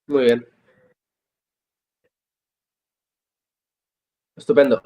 Muy bien, estupendo.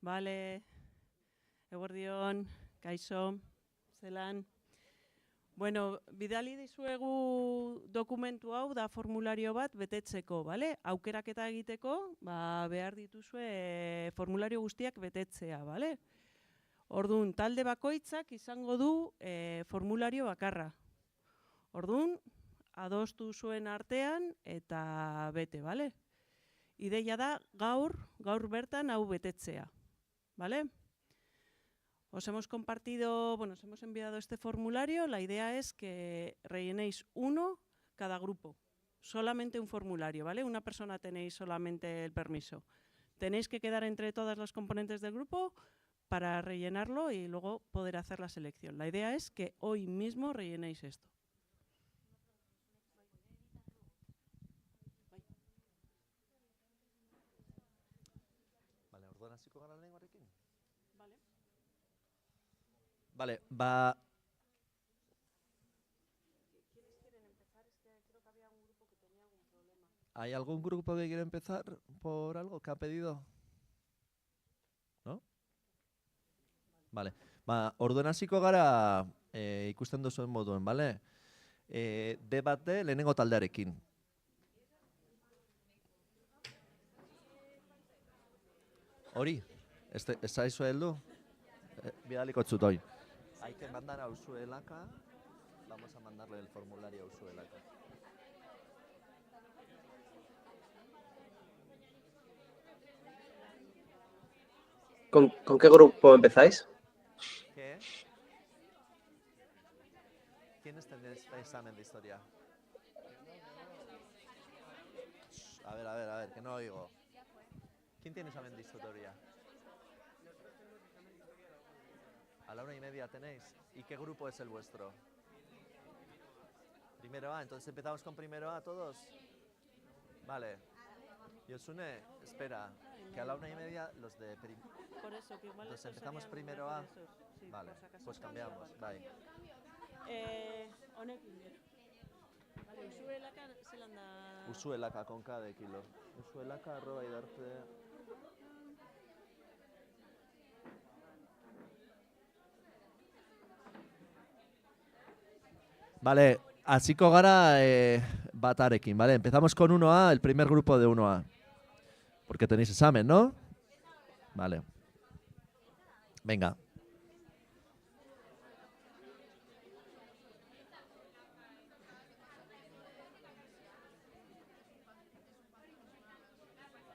Vale, eguerdion, kaixo, zelan. Bueno, bidali dizuegu dokumentu hau da formulario bat betetzeko, bale? Aukeraketa egiteko, behar dituzue formulario guztiak betetzea, bale? Orduan, talde bakoitzak izango du formulario bakarra. Orduan, adostu zuen artean eta bete, bale? Ideia da gaur bertan hau betetzea, bale? Os hemos compartido, bueno, os hemos enviado este formulario. La idea es que rellenéis uno cada grupo. Solamente un formulario, ¿vale? Una persona tenéis solamente el permiso. Tenéis que quedar entre todas las componentes del grupo para rellenarlo y luego poder hacer la selección. La idea es que hoy mismo rellenéis esto. Vale, orduan hasiko gara lehenengoarekin? Vale. Vale, ¿Quiénes quieren empezar? Es que creo que había un grupo que tenía algún problema. ¿hay algún grupo que quiere empezar por algo que ha pedido? ¿No? Vale, orduan hasiko gara ikusten duzuen moduen, bale? Debate lehenengo taldearekin. Hori, ez zaizu heldu? Bidaliko txutoi. Hay que mandar a Usuelaka. Vamos a mandarle el formulario a Usuelaka. ¿Con qué grupo empezáis? ¿Qué? ¿Quiénes tenéis examen de historia? A ver, que no oigo. ¿Quién tiene examen de historia? A la 1:30 tenéis. ¿Y qué grupo es el vuestro? Primero A, entonces empezamos con primero A todos. Vale. Yosune, espera, que a la 1:30 los de Por eso, que igual entonces estos empezamos serían primero A. esos. Sí, Vale, por si acaso pues cambia, cambiamos. vale. Bye. Honekin. Vale, usuelaka zelan da... Usuelaka con K de kilo. Usuelaka arroba idarte. Vale, hasiko gara batarekin, ¿vale? Empezamos con 1A, el primer grupo de 1A. Porque tenéis examen, ¿no? Vale. Venga.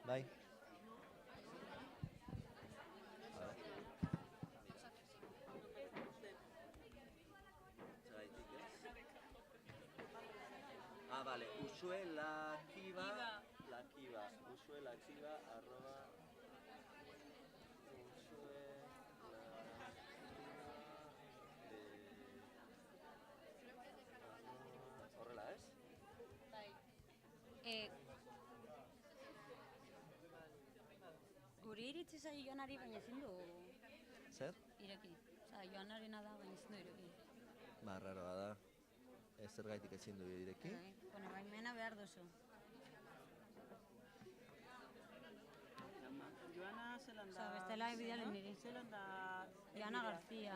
Bye. Ah, vale. Usuela Kiva. La Kiva. Usuela Kiva arroba. Horrela, ez? Guri iritzi zai joanari baina ezin du Zer? ireki. Osa, joanarena da baina ezin du ireki. Raroa da. Zer gaitik ezin du ireki? Bueno, baimena behar duzu. Joana zelan da... Osa, zela bidali niri. Zelan da... Joana García.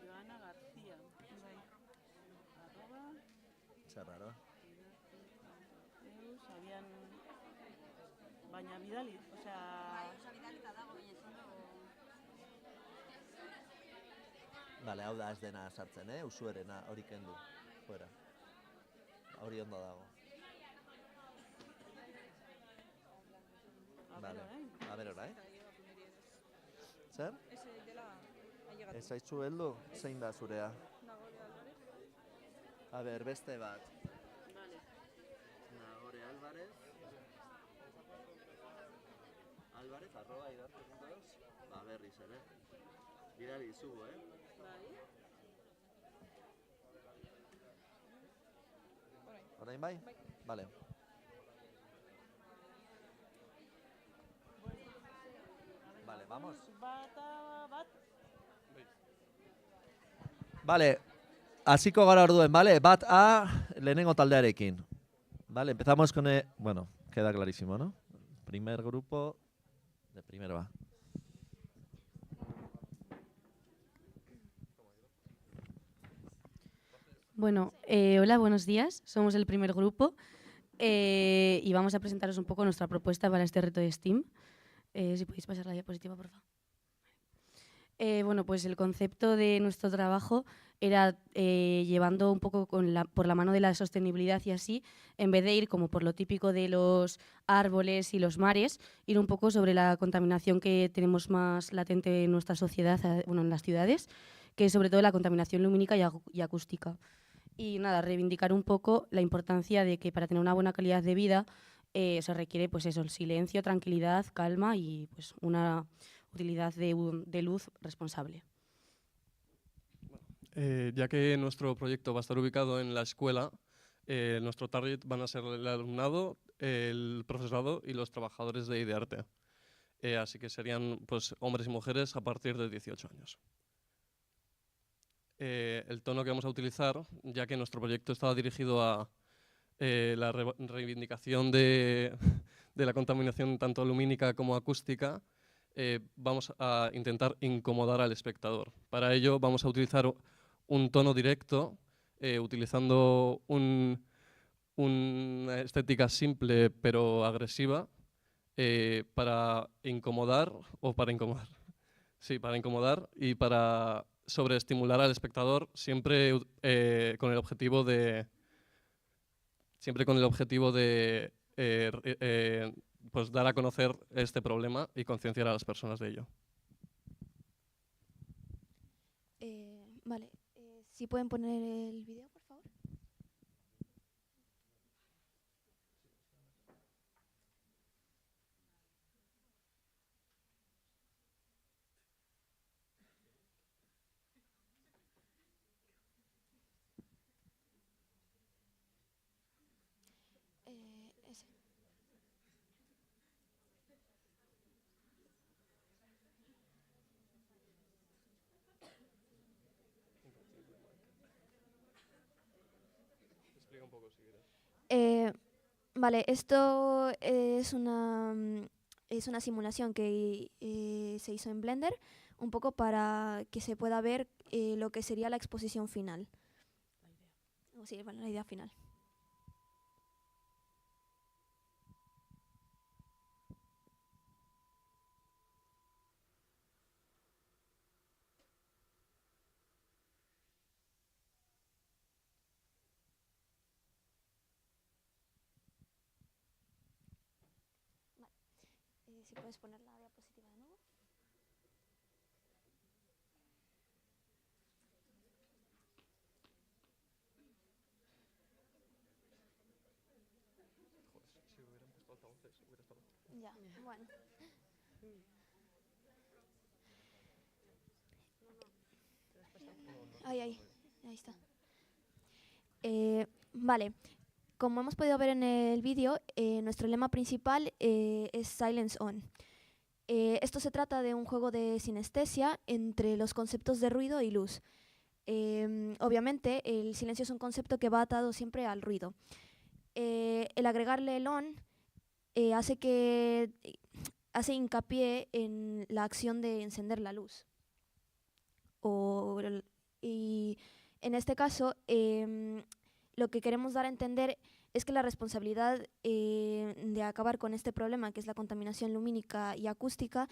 Joana García. Bai. Arroba, Zer raro. eus, abian... Baina bidali, osea... Osa bidalita dago, baina ezin dugu. Vale, hau da ez dena sartzen, usuerena hori kendu. Fuera. Hori ondo dago. Vale. A ver, orain. Zer? Ez zaitzu heldu? Zein da zurea? A ber, beste bat. Nagore Álvarez. Álvarez, @idartu.eus. Ba, berriz ere. Bidali dizugu, Orain bai? Vale. Vale, vamos. Bat... Vale, hasiko gara orduen, vale? Bat A lehenengo taldearekin. Vale, empezamos con el... Bueno, queda clarísimo, ¿no? Primer grupo de primero A. Bueno, hola, buenos días. Somos el primer grupo y vamos a presentaros un poco nuestra propuesta para este reto de STEAM. Si podéis pasar la diapositiva, por favor. Bueno, pues el concepto de nuestro trabajo era llevando un poco por la mano de la sostenibilidad y así, en vez de ir como por lo típico de los árboles y los mares, ir un poco sobre la contaminación que tenemos más latente en nuestra sociedad, bueno, en las ciudades, que es sobre todo la contaminación lumínica y acústica. Y nada, reivindicar un poco la importancia de que para tener una buena calidad de vida se requiere pues eso, el silencio, tranquilidad, calma y pues una utilidad de luz responsable. Ya que nuestro proyecto va a estar ubicado en la escuela, nuestro target van a ser el alumnado, el profesorado y los trabajadores de IDEARTE. Así que serían pues, hombres y mujeres a partir de 18 años. El tono que vamos a utilizar, ya que nuestro proyecto estaba dirigido a la reivindicación de la contaminación tanto lumínica como acústica, vamos a intentar incomodar al espectador. Para ello vamos a utilizar un tono directo, utilizando una estética simple pero agresiva para incomodar y para sobreestimular al espectador siempre con el objetivo de pues dar a conocer este problema y concienciar a las personas de ello. Vale, si pueden poner el vídeo, por favor. Ese. Explica un poco si quieres. Vale, esto es una simulación que se hizo en Blender, un poco para que se pueda ver lo que sería la exposición final. Sí, bueno, la idea final. Si puedes poner la diapositiva de nuevo. Si hubieran puesto altavoces, hubiera estado... Ya, bueno. Ahí está. Vale. Como hemos podido ver en el vídeo, nuestro lema principal es Silence On. Esto se trata de un juego de sinestesia entre los conceptos de ruido y luz. Obviamente, el silencio es un concepto que va atado siempre al ruido. El agregarle el on hace que hace hincapié en la acción de encender la luz. Y en este caso, lo que queremos dar a entender es que la responsabilidad de acabar con este problema, que es la contaminación lumínica y acústica,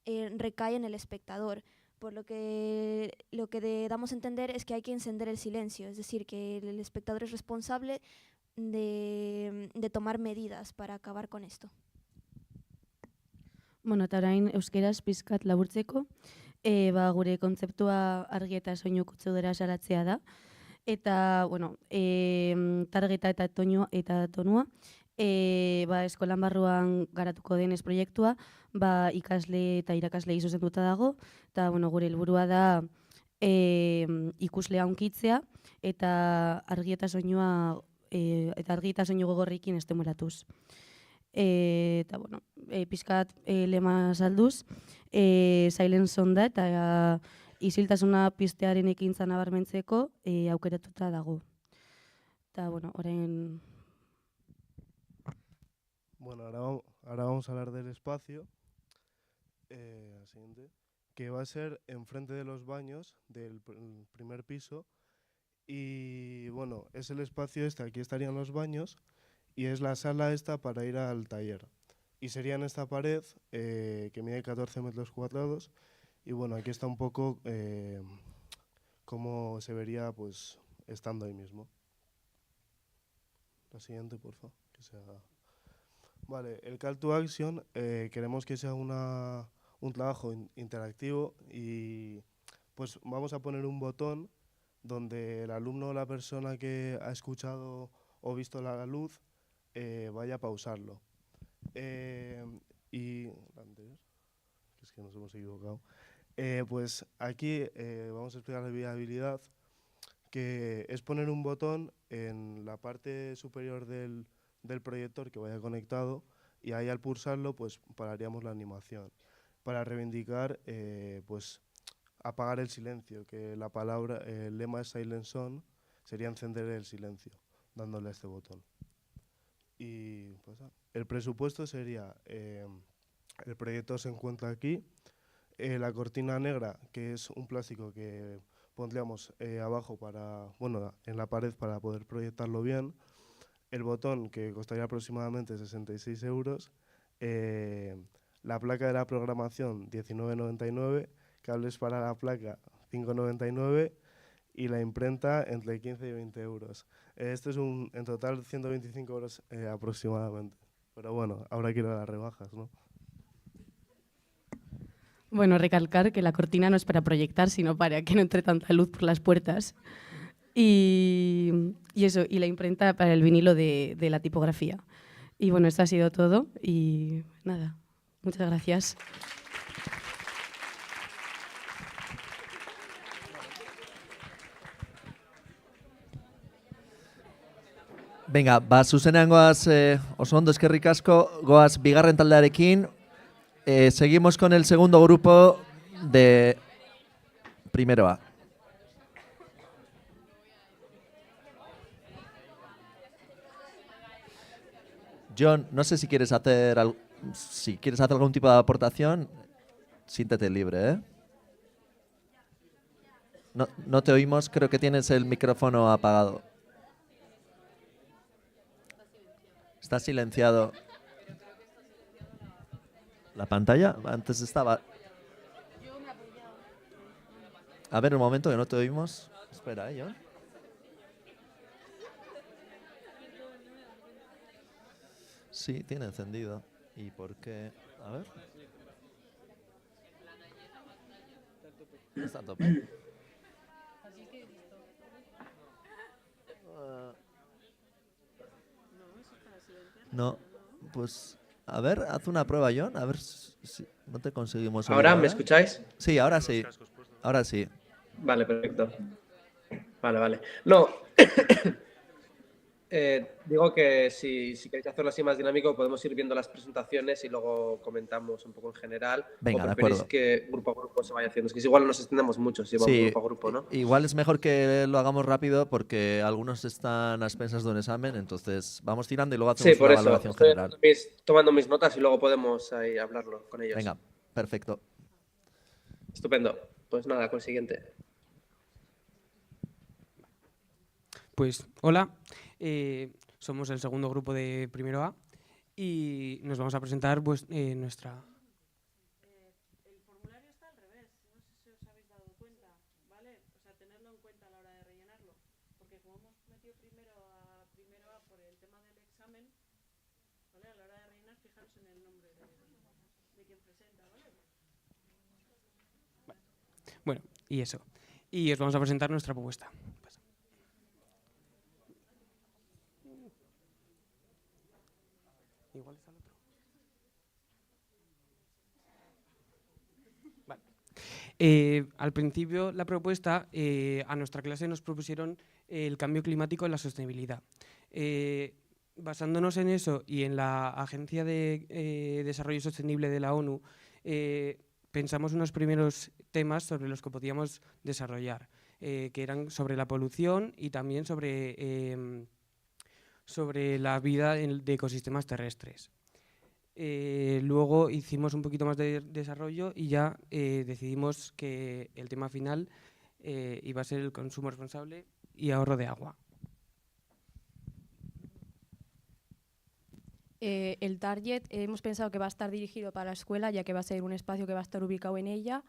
recae en el espectador. Por lo que damos a entender es que hay que encender el silencio, es decir, que el espectador es responsable de tomar medidas para acabar con esto. Bueno, eta orain euskeraz pizkat laburtzeko, gure kontzeptua argi eta soinu kutsadura salatzea da. Eta, bueno, targeta eta tonua, eskolan barruan garatuko denez proiektua, ikasle eta irakaslei zuzenduta dago, eta, bueno, gure helburua da ikuslea hunkitzea eta argi eta soinu gogorrekin estimulatuz. Eta, bueno, pizkat lema salduz, Silence On da eta isiltasuna piztearen ekintza nabarmentzeko aukeratuta dago. Eta, bueno, orain... Bueno, ahora vamos a hablar del espacio, siguiente, que va a ser enfrente de los baños del primer piso. Y bueno, es el espacio este, aquí estarían los baños y es la sala esta para ir al taller. Y sería en esta pared que mide 14 metros cuadrados. Y bueno, aquí está un poco cómo se vería pues estando ahí mismo. La siguiente, por favor. Que sea... Vale, el Call to Action queremos que sea un trabajo interactivo y pues vamos a poner un botón donde el alumno o la persona que ha escuchado o visto la luz vaya a pausarlo. Y la anterior, que es que nos hemos equivocado. Pues aquí vamos a explicar la viabilidad, que es poner un botón en la parte superior del proyector que vaya conectado y ahí al pulsarlo pues pararíamos la animación para reivindicar pues apagar el silencio, que el lema de Silence On sería encender el silencio dándole a este botón. Y pues, el presupuesto sería, el proyector se encuentra aquí, la cortina negra, que es un plástico que pondríamos abajo en la pared para poder proyectarlo bien, el botón, que costaría aproximadamente 66 euros, la placa de la programación 19,99, cables para la placa 5,99 y la imprenta entre 15 y 20 euros. Esto es en total 125 euros aproximadamente. Pero bueno, ahora quiero las rebajas, ¿no? Bueno, recalcar que la cortina no es para proyectar, sino para que no entre tanta luz por las puertas. Y eso, y la imprenta para el vinilo de la tipografía. Y bueno, esto ha sido todo y nada, muchas gracias. Venga, zuzenean goaz, oso ondo eskerrik asko, goaz bigarren taldearekin. Seguimos con el segundo grupo de primero A. John, no sé si quieres hacer algún tipo de aportación, siéntete libre, ¿eh? No te oímos, creo que tienes el micrófono apagado. Está silenciado. ¿La pantalla? Antes estaba... A ver, un momento, que no te oímos. Espera, John. Sí, tiene encendido. ¿Y por qué? A ver. Está a tope. No, pues... A ver, haz una prueba, John. A ver si no te conseguimos oír. ¿Ahora me escucháis? Sí, ahora sí. Ahora sí. Vale, perfecto. Vale. No. Digo que si queréis hacerlo así más dinámico, podemos ir viendo las presentaciones y luego comentamos un poco en general. Venga, o de preferís acuerdo. que grupo a grupo se vaya haciendo. Es que igual nos extendemos mucho si vamos Sí, grupo a grupo, ¿no? igual es mejor que lo hagamos rápido porque algunos están a expensas de un examen, entonces vamos tirando y luego Sí, hacemos por una eso. valoración Estoy general. tomando mis notas y luego podemos ahí hablarlo con ellos. Venga, perfecto. Estupendo. Pues nada, con el siguiente. Pues hola, somos el segundo grupo de primero A y nos vamos a presentar pues, nuestra... El formulario está al revés, no sé si os habéis dado cuenta, ¿vale? O sea, tenerlo en cuenta a la hora de rellenarlo, porque como hemos metido primero A por el tema del examen, ¿vale? A la hora de rellenar, fijaros en el nombre de quien presenta, ¿vale? Bueno, y eso. Y os vamos a presentar nuestra propuesta. Igual está el otro. Vale. Al principio, la propuesta, a nuestra clase nos propusieron el cambio climático y la sostenibilidad. Basándonos en eso y en la Agencia de Desarrollo Sostenible de la ONU, pensamos unos primeros temas sobre los que podíamos desarrollar, que eran sobre la polución y también sobre la vida de ecosistemas terrestres. Luego hicimos un poquito más de desarrollo y ya decidimos que el tema final iba a ser el consumo responsable y ahorro de agua. El target hemos pensado que va a estar dirigido para la escuela, ya que va a ser un espacio que va a estar ubicado en ella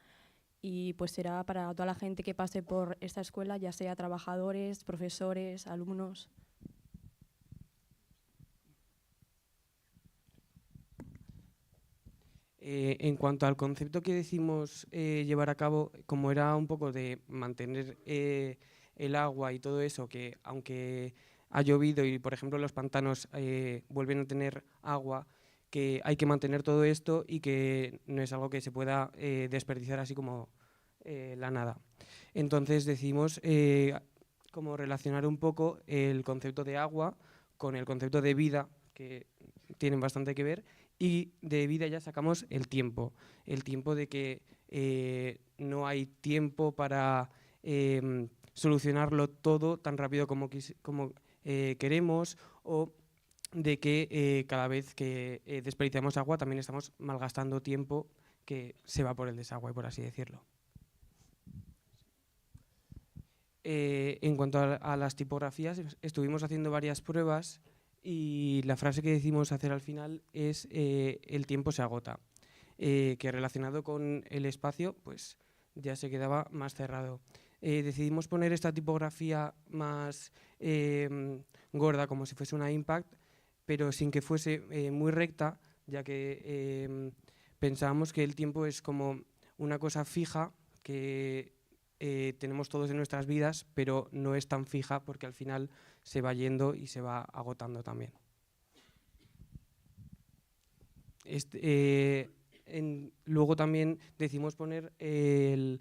y pues será para toda la gente que pase por esta escuela, ya sea trabajadores, profesores, alumnos. En cuanto al concepto que decimos llevar a cabo, como era un poco de mantener el agua y todo eso, que aunque ha llovido y, por ejemplo, los pantanos vuelven a tener agua, que hay que mantener todo esto y que no es algo que se pueda desperdiciar así como la nada. Entonces decidimos como relacionar un poco el concepto de agua con el concepto de vida, que tienen bastante que ver, y de vida ya sacamos el tiempo de que no hay tiempo para solucionarlo todo tan rápido como queremos, o de que cada vez que desperdiciamos agua también estamos malgastando tiempo que se va por el desagüe, por así decirlo. En cuanto a las tipografías, estuvimos haciendo varias pruebas y la frase que decimos hacer al final es el tiempo se agota, que relacionado con el espacio pues ya se quedaba más cerrado. Decidimos poner esta tipografía más gorda, como si fuese una impact, pero sin que fuese muy recta, ya que pensábamos que el tiempo es como una cosa fija que tenemos todos en nuestras vidas, pero no es tan fija porque al final se va yendo y se va agotando también. Luego también decidimos poner el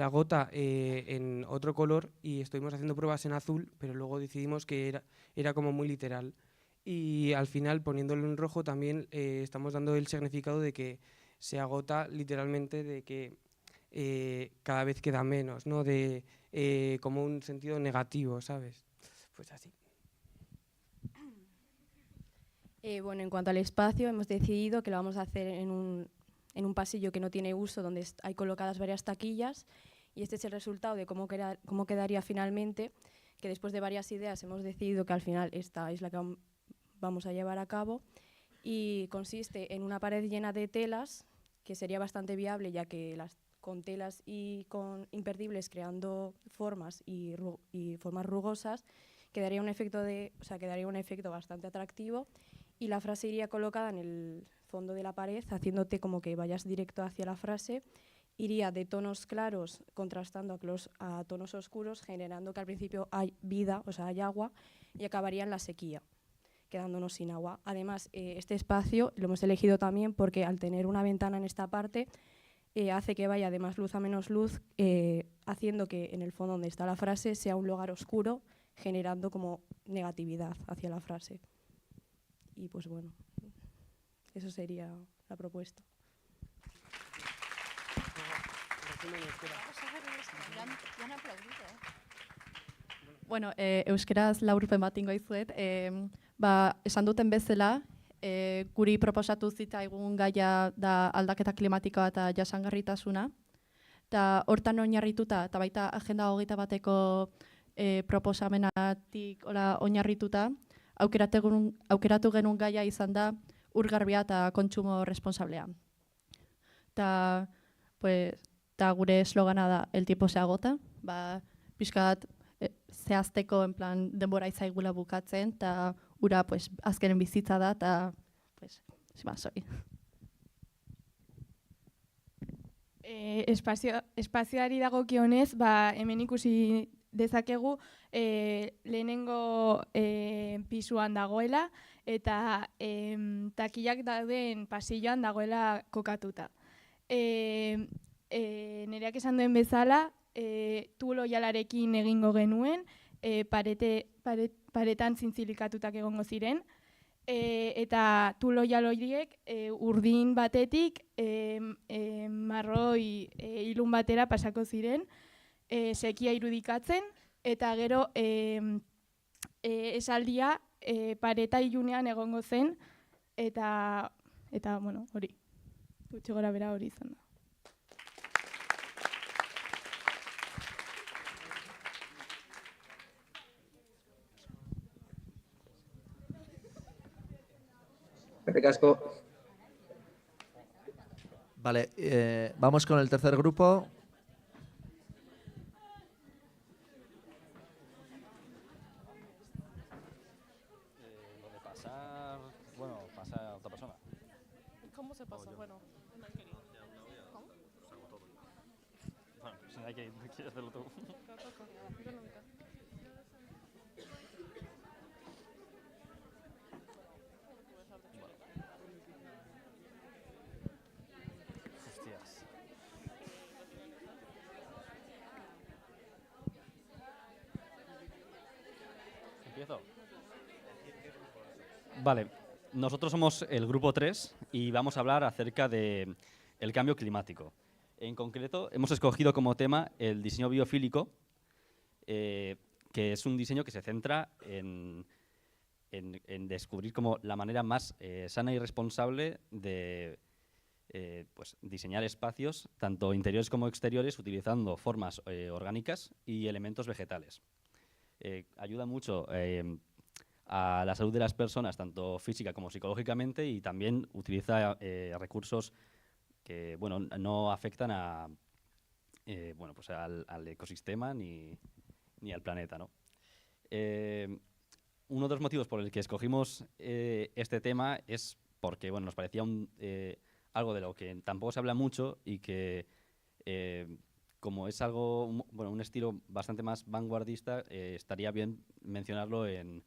agota en otro color y estuvimos haciendo pruebas en azul, pero luego decidimos que era como muy literal. Y al final, poniéndolo en rojo, también estamos dando el significado de que se agota literalmente, de que cada vez queda menos, ¿no? De como un sentido negativo, ¿sabes? Pues así. Bueno, en cuanto al espacio, hemos decidido que lo vamos a hacer en un pasillo que no tiene uso, donde hay colocadas varias taquillas, y este es el resultado de cómo quedaría finalmente, que después de varias ideas hemos decidido que al final esta es la que vamos a llevar a cabo, y consiste en una pared llena de telas, que sería bastante viable, ya que con telas y con imperdibles creando formas y formas rugosas, quedaría un efecto bastante atractivo, y la frase iría colocada en el fondo de la pared, haciéndote como que vayas directo hacia la frase. Iría de tonos claros contrastando a tonos oscuros, generando que al principio hay vida, o sea, hay agua, y acabaría en la sequía, quedándonos sin agua. Además, este espacio lo hemos elegido también porque al tener una ventana en esta parte, hace que vaya de más luz a menos luz, haciendo que en el fondo donde está la frase sea un lugar oscuro, generando como negatividad hacia la frase. Y pues bueno, eso sería la propuesta. Bueno, euskeraz laurpen bat ingo izuet. Esan duten bezala, guri proposatu zitzaigun gaia da aldaketa klimatikoa eta jasangarritasuna. Eta hortan oinarrituta, eta baita Agenda 21 proposamenatik oinarrituta, aukeratu genuen gaia izan da urgarbia eta kontsumo responsablea. Eta gure eslogana da, el tiempo se agota, pixkat zehazteko en plan denbora izaigula bukatzen, eta ura azkenen bizitza da, eta sorry. Espazioari dagokionez, hemen ikusi dezakegu lehenengo pisuan dagoela eta takilak dauden pasilloan dagoela kokatuta. Nereak esan duen bezala, tulo jalarekin egingo genuen, paretan zintzilikatutak egongo ziren, eta tulo jaloiek urdin batetik marroi ilun batera pasako ziren, sekia irudikatzen, eta gero esaldia pareta ilunean egongo zen, eta bueno, hori, gutxi gora bera hori izan da. Casco. Vale, vamos con el tercer grupo. Lo de pasar, bueno, pasa a otra persona. ¿Cómo se pasa? Bueno, ¿Cómo? Bueno, si hay que quieres hacerlo tú. Vale, nosotros somos el grupo 3 y vamos a hablar acerca del cambio climático. En concreto, hemos escogido como tema el diseño biofílico, que es un diseño que se centra en descubrir como la manera más sana y responsable de diseñar espacios, tanto interiores como exteriores, utilizando formas orgánicas y elementos vegetales. Ayuda mucho a la salud de las personas, tanto física como psicológicamente, y también utiliza recursos que no afectan al ecosistema ni al planeta, ¿no? Uno de los motivos por el que escogimos este tema es porque nos parecía algo de lo que tampoco se habla mucho y que como es algo, un estilo bastante más vanguardista, estaría bien mencionarlo en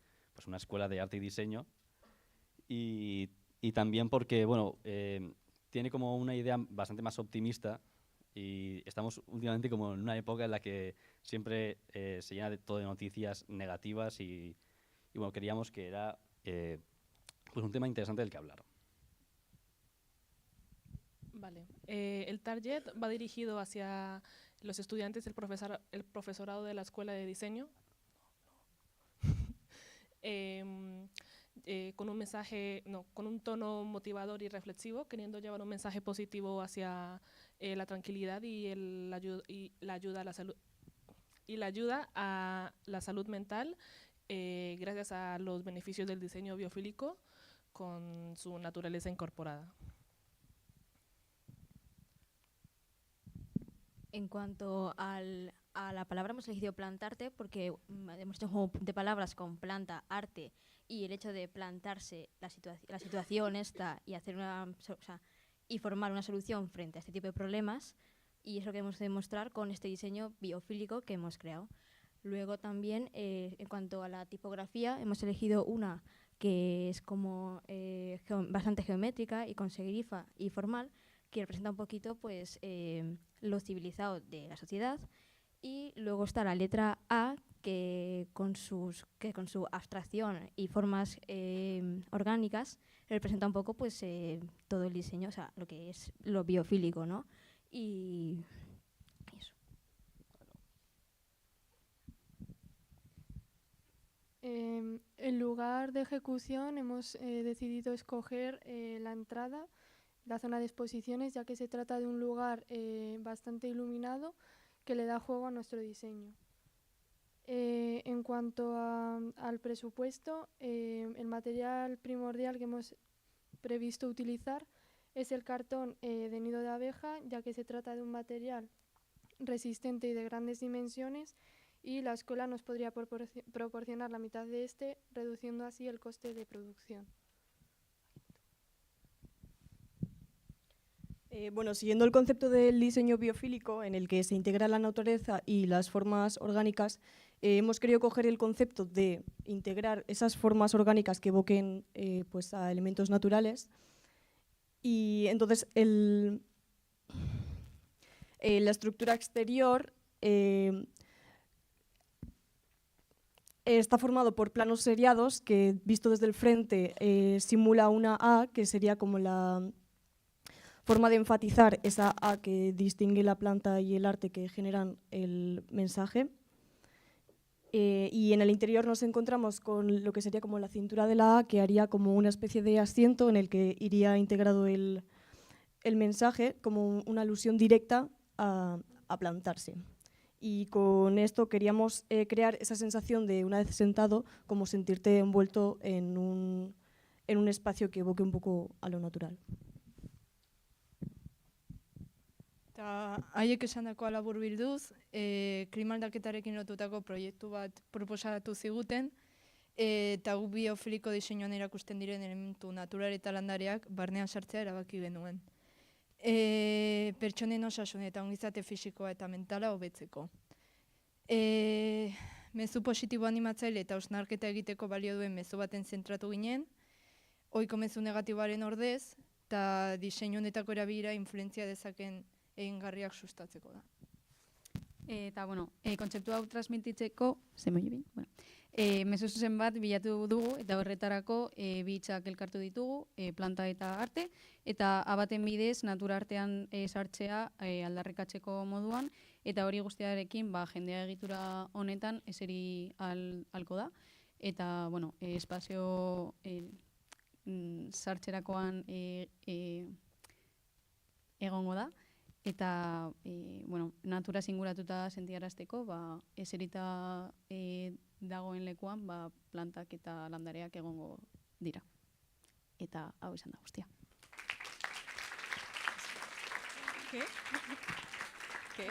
una escuela de arte y diseño, y también porque tiene como una idea bastante más optimista, y estamos últimamente como en una época en la que siempre se llena de todo de noticias negativas, y queríamos que era un tema interesante del que hablar. Vale. El target va dirigido hacia los estudiantes, el profesorado de la escuela de diseño, con un mensaje, con un tono motivador y reflexivo, queriendo llevar un mensaje positivo hacia la tranquilidad y la ayuda a la salud mental, gracias a los beneficios del diseño biofílico con su naturaleza incorporada. En cuanto a la palabra, hemos elegido plantarte porque hemos hecho un juego de palabras con planta, arte, y el hecho de plantarse la situación esta y hacer y formar una solución frente a este tipo de problemas, y es lo que hemos de demostrar con este diseño biofílico que hemos creado. Luego también, en cuanto a la tipografía, hemos elegido una que es como bastante geométrica y con serifa y formal, que representa un poquito lo civilizado de la sociedad, Y luego está la letra A, que con su abstracción y formas orgánicas representa un poco pues todo el diseño, o sea, lo que es lo biofílico, ¿no? Y eso. En lugar de ejecución hemos decidido escoger la entrada, la zona de exposiciones, ya que se trata de un lugar bastante iluminado que le da juego a nuestro diseño. En cuanto al presupuesto, el material primordial que hemos previsto utilizar es el cartón de nido de abeja, ya que se trata de un material resistente y de grandes dimensiones, y la escuela nos podría proporcionar la mitad de este, reduciendo así el coste de producción. Bueno, siguiendo el concepto del diseño biofílico, en el que se integra la naturaleza y las formas orgánicas, hemos querido coger el concepto de integrar esas formas orgánicas que evoquen pues a elementos naturales. Y entonces la estructura exterior está formado por planos seriados que, visto desde el frente, simula una A, que sería como la forma de enfatizar esa A que distingue la planta y el arte que generan el mensaje. Y en el interior nos encontramos con lo que sería como la cintura de la A, que haría como una especie de asiento en el que iría integrado el mensaje, como una alusión directa a plantarse. Y con esto queríamos crear esa sensación de, una vez sentado, como sentirte envuelto en un espacio que evoque un poco a lo natural. Haiek esandakoa laburbilduz, klima aldaketarekin lotutako proiektu bat proposatu ziguten, eta guk biofiliko diseinuan erakusten diren elementu natural eta landareak barnean sartzea erabaki genuen. Pertsonen osasun eta ongizate fisikoa eta mentala hobetzeko. Mezu positibo animatzaile eta hausnarketa egiteko balio duen mezu baten zentratu ginen, ohiko mezu negatiboaren ordez, eta diseinu honetako erabilera influentzia dezaken egingarriak sustatzeko da. Eta, bueno, kontzeptu hau transmititzeko, mezu zuzen bat bilatu dugu, eta horretarako bi hitzak elkartu ditugu, planta eta arte, eta abaten bidez natura artean sartzea aldarrikatzeko moduan, eta hori guztiarekin jendea egitura honetan eseri alko da, eta, bueno, espazio sartzerakoan egongo da, eta natura singuratuta sentiarazteko eserita dagoen lekuan plantak eta landareak egongo dira. Eta hau izan da guztia. ¿Qué? ¿Qué?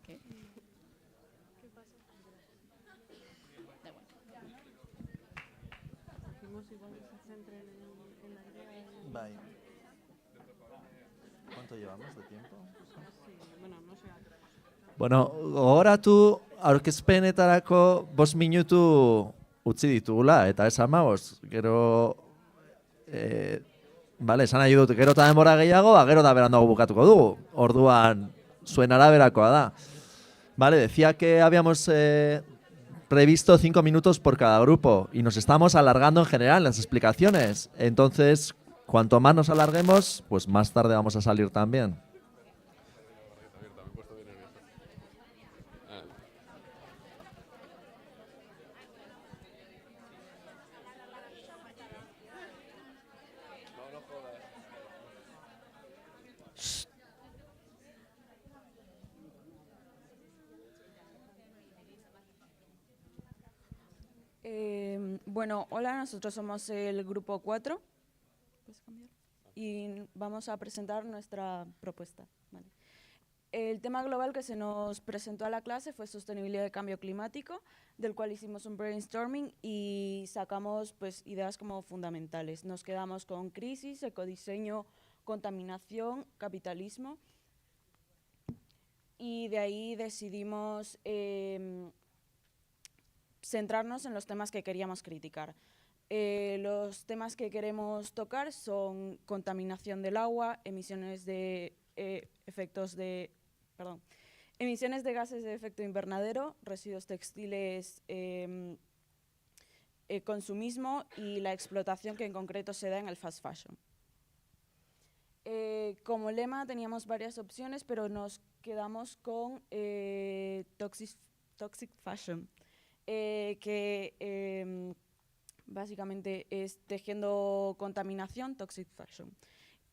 ¿Qué? ¿Qué pasa? Da igual. Dijimos igual que se centren en la idea. Bye. ¿Cuánto llevamos de tiempo? Sí, bueno, no sé. Bueno, gogoratu aurkezpenetarako 5 minutu utzi ditugula, eta ez 15, gero, esan nahi dut, gero eta denbora gehiago, gero da berandago bukatuko dugu, orduan zuen araberakoa da. Vale, decía que habíamos previsto 5 minutos por cada grupo, y nos estamos alargando en general en las explicaciones, entonces, cuanto más nos alarguemos, pues más tarde vamos a salir también. Bueno, hola, nosotros somos el grupo 4 y vamos a presentar nuestra propuesta. Vale. El tema global que se nos presentó a la clase fue sostenibilidad de cambio climático, del cual hicimos un brainstorming y sacamos ideas como fundamentales. Nos quedamos con crisis, ecodiseño, contaminación, capitalismo, y de ahí decidimos centrarnos en los temas que queríamos criticar. Los temas que queremos tocar son contaminación del agua, emisiones de emisiones de gases de efecto invernadero, residuos textiles, consumismo y la explotación que en concreto se da en el fast fashion. Como lema teníamos varias opciones, pero nos quedamos con toxic fashion, que básicamente es tejiendo contaminación, toxic fashion.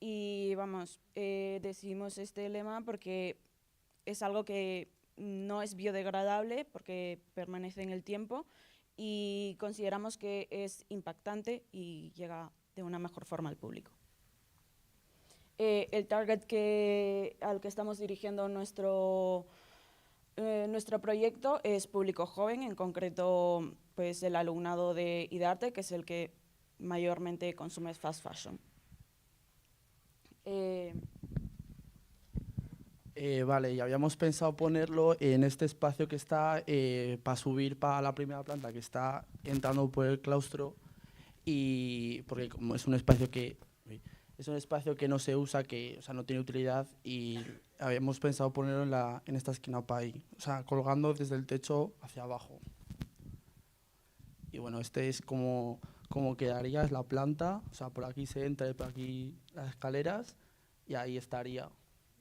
Y vamos, decidimos este lema porque es algo que no es biodegradable, porque permanece en el tiempo, y consideramos que es impactante y llega de una mejor forma al público. El target al que estamos dirigiendo nuestro proyecto es público joven, en concreto pues, el alumnado de IDARTE, que es el que mayormente consume fast fashion. Vale, y habíamos pensado ponerlo en este espacio que está para subir para la primera planta, que está entrando por el claustro, y porque como es un espacio que no se usa, que o sea, no tiene utilidad, y habíamos pensado ponerlo en esta esquina para ahí, o sea, colgando desde el techo hacia abajo. Y bueno, este es como quedaría, es la planta, o sea, por aquí se entra y por aquí las escaleras, y ahí estaría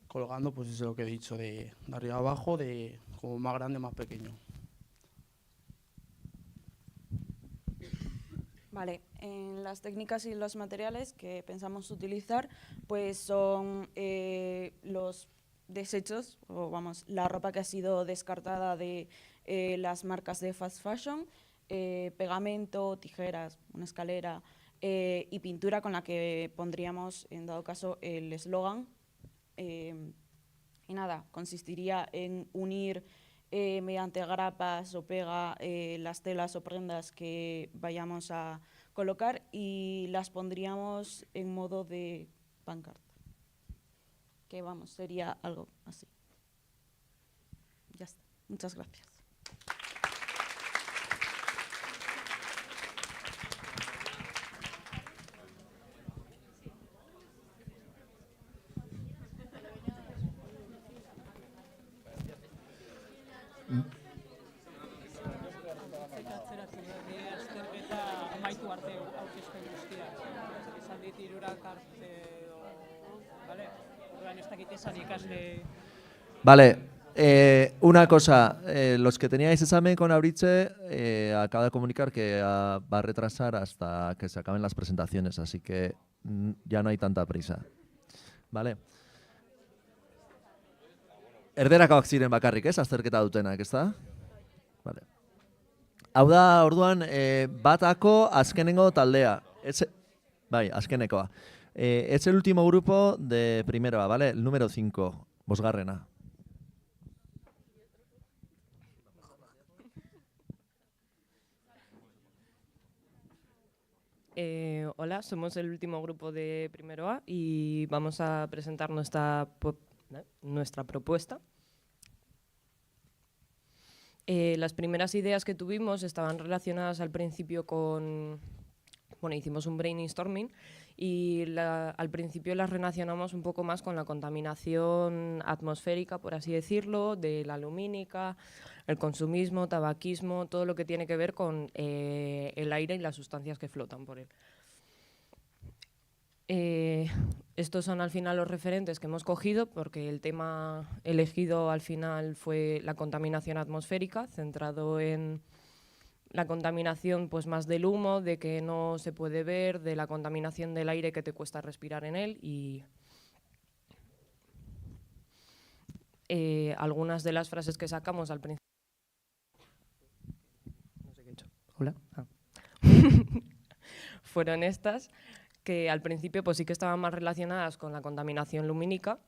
colgando, pues eso es lo que he dicho, de arriba a abajo, de como más grande, más pequeño. Vale, en las técnicas y los materiales que pensamos utilizar, pues son los desechos, o vamos, la ropa que ha sido descartada de las marcas de fast fashion, pegamento, tijeras, una escalera y pintura con la que pondríamos, en dado caso, el eslogan. Y nada, consistiría en unir mediante grapas o pega las telas o prendas que vayamos a colocar y las pondríamos en modo de pancarta, que vamos, sería algo así. Ya está, muchas gracias. Vale, una cosa, los que teníais examen con Auriche acaba de comunicar que va a retrasar hasta que se acaben las presentaciones, así que ya no hay tanta prisa. Vale. Erderakak ziren bakarrik, ez? Azterketa dutenak, ezta? Vale. Hau da, orduan, batako azkenengo taldea. Bai, azkenekoa. Es el último grupo de primero A, ¿vale? El número 5, bosgarrena. Hola, somos el último grupo de primero A y vamos a presentar nuestra propuesta. Las primeras ideas que tuvimos estaban relacionadas al principio con... Bueno, hicimos un brainstorming y al principio las relacionamos un poco más con la contaminación atmosférica, por así decirlo, de la lumínica, el consumismo, tabaquismo, todo lo que tiene que ver con el aire y las sustancias que flotan por él. Estos son al final los referentes que hemos cogido porque el tema elegido al final fue la contaminación atmosférica, centrado en la contaminación pues más del humo, de que no se puede ver, de la contaminación del aire que te cuesta respirar en él y algunas de las frases que sacamos al principio. No sé qué he hecho. Hola. Fueron estas que al principio pues sí que estaban más relacionadas con la contaminación lumínica,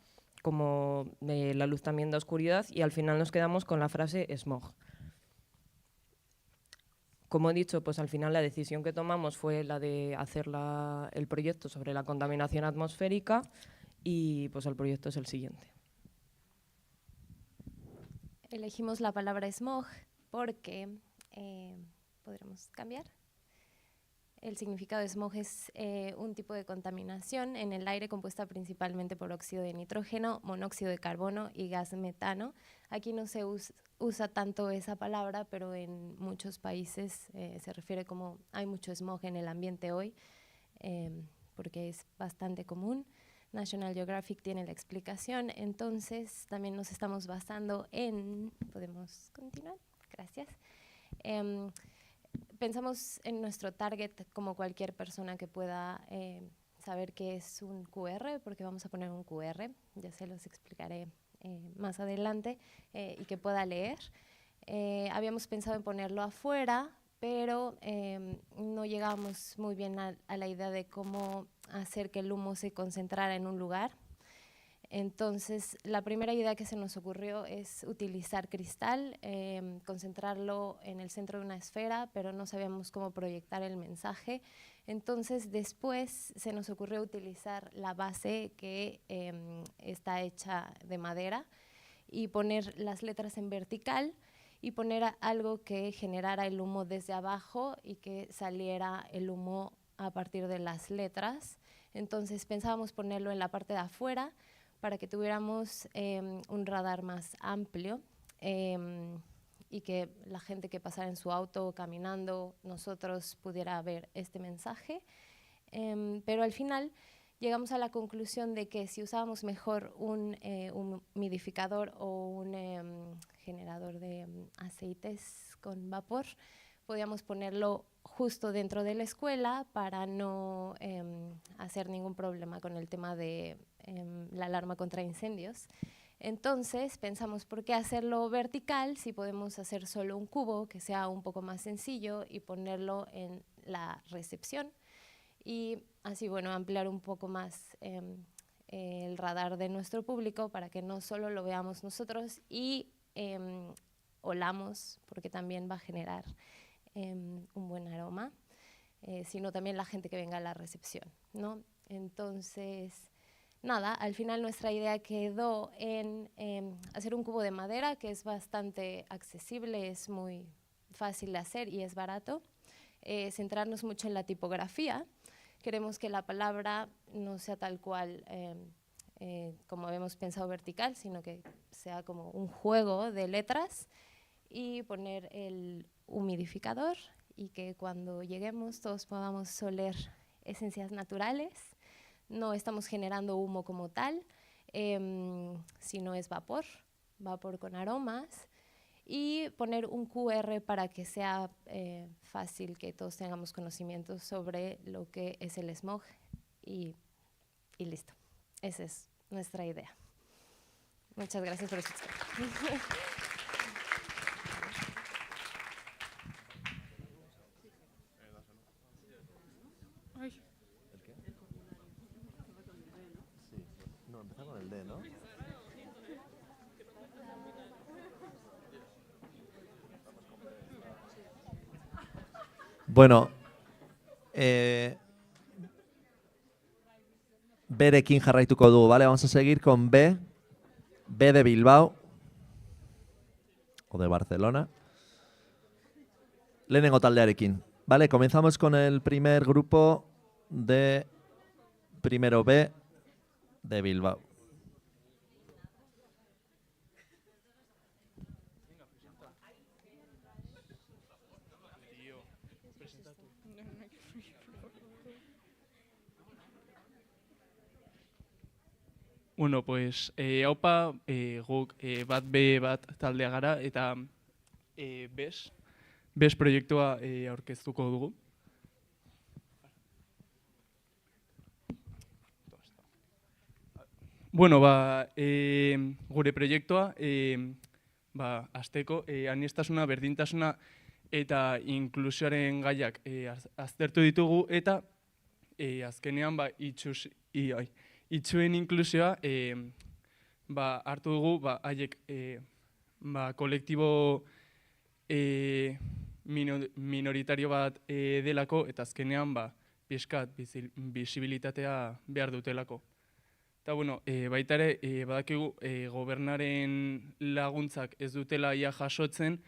como la luz también da oscuridad, y al final nos quedamos con la frase smog. Como he dicho, pues al final la decisión que tomamos fue la de hacer el proyecto sobre la contaminación atmosférica y pues el proyecto es el siguiente. Elegimos la palabra smog porque, ¿podremos cambiar? el significado de smog es un tipo de contaminación en el aire compuesta principalmente por óxido de nitrógeno, monóxido de carbono y gas metano. Aquí no se usa tanto esa palabra, pero en muchos países se refiere como hay mucho smog en el ambiente hoy, porque es bastante común. National Geographic tiene la explicación, entonces también nos estamos basando en... ¿Podemos continuar? Gracias. Pensamos en nuestro target como cualquier persona que pueda saber qué es un QR, porque vamos a poner un QR, ya se los explicaré más adelante, y que pueda leer. Habíamos pensado en ponerlo afuera, pero no llegábamos muy bien a la idea de cómo hacer que el humo se concentrara en un lugar. Entonces, la primera idea que se nos ocurrió es utilizar cristal, concentrarlo en el centro de una esfera, pero no sabíamos cómo proyectar el mensaje. Entonces, después se nos ocurrió utilizar la base que está hecha de madera y poner las letras en vertical y poner algo que generara el humo desde abajo y que saliera el humo a partir de las letras. Entonces, pensábamos ponerlo en la parte de afuera, para que tuviéramos un radar más amplio y que la gente que pasara en su auto o caminando, nosotros pudiera ver este mensaje. Pero al final llegamos a la conclusión de que si usábamos mejor un humidificador o un generador de aceites con vapor, podíamos ponerlo justo dentro de la escuela para no hacer ningún problema con el tema de la alarma contra incendios. Entonces pensamos, ¿por qué hacerlo vertical si podemos hacer solo un cubo que sea un poco más sencillo y ponerlo en la recepción? Y así, bueno, ampliar un poco más el radar de nuestro público para que no solo lo veamos nosotros y olamos, porque también va a generar un buen aroma, sino también la gente que venga a la recepción, ¿no? Entonces, nada, al final nuestra idea quedó en hacer un cubo de madera que es bastante accesible, es muy fácil de hacer y es barato. Centrarnos mucho en la tipografía. Queremos que la palabra no sea tal cual como habíamos pensado vertical, sino que sea como un juego de letras y poner el humidificador y que cuando lleguemos todos podamos oler esencias naturales. No estamos generando humo como tal, sino es vapor con aromas, y poner un QR para que sea fácil que todos tengamos conocimiento sobre lo que es el smog y listo. Esa es nuestra idea. Muchas gracias por escuchar. No, empezar con el D, ¿no? Bueno, Berekin jarraituko dugu, ¿vale? Vamos a seguir con B. B de Bilbao. O de Barcelona. Lehenengo taldearekin. Vale, comenzamos con el primer grupo de primero B de Bilbao. Bueno, pues, haupa, guk bat B bat taldea gara eta BES proiektua aurkeztuko dugu. Bueno, gure proiektua, hasteko, aniztasuna, berdintasuna eta inklusioaren gaiak aztertu ditugu eta azkenean itxuen inklusioa hartu dugu haiek kolektibo minoritario bat delako eta azkenean pixkat bisibilitatea behar dutelako. Eta bueno, baita ere, badakigu gobernaren laguntzak ez dutela ia jasotzen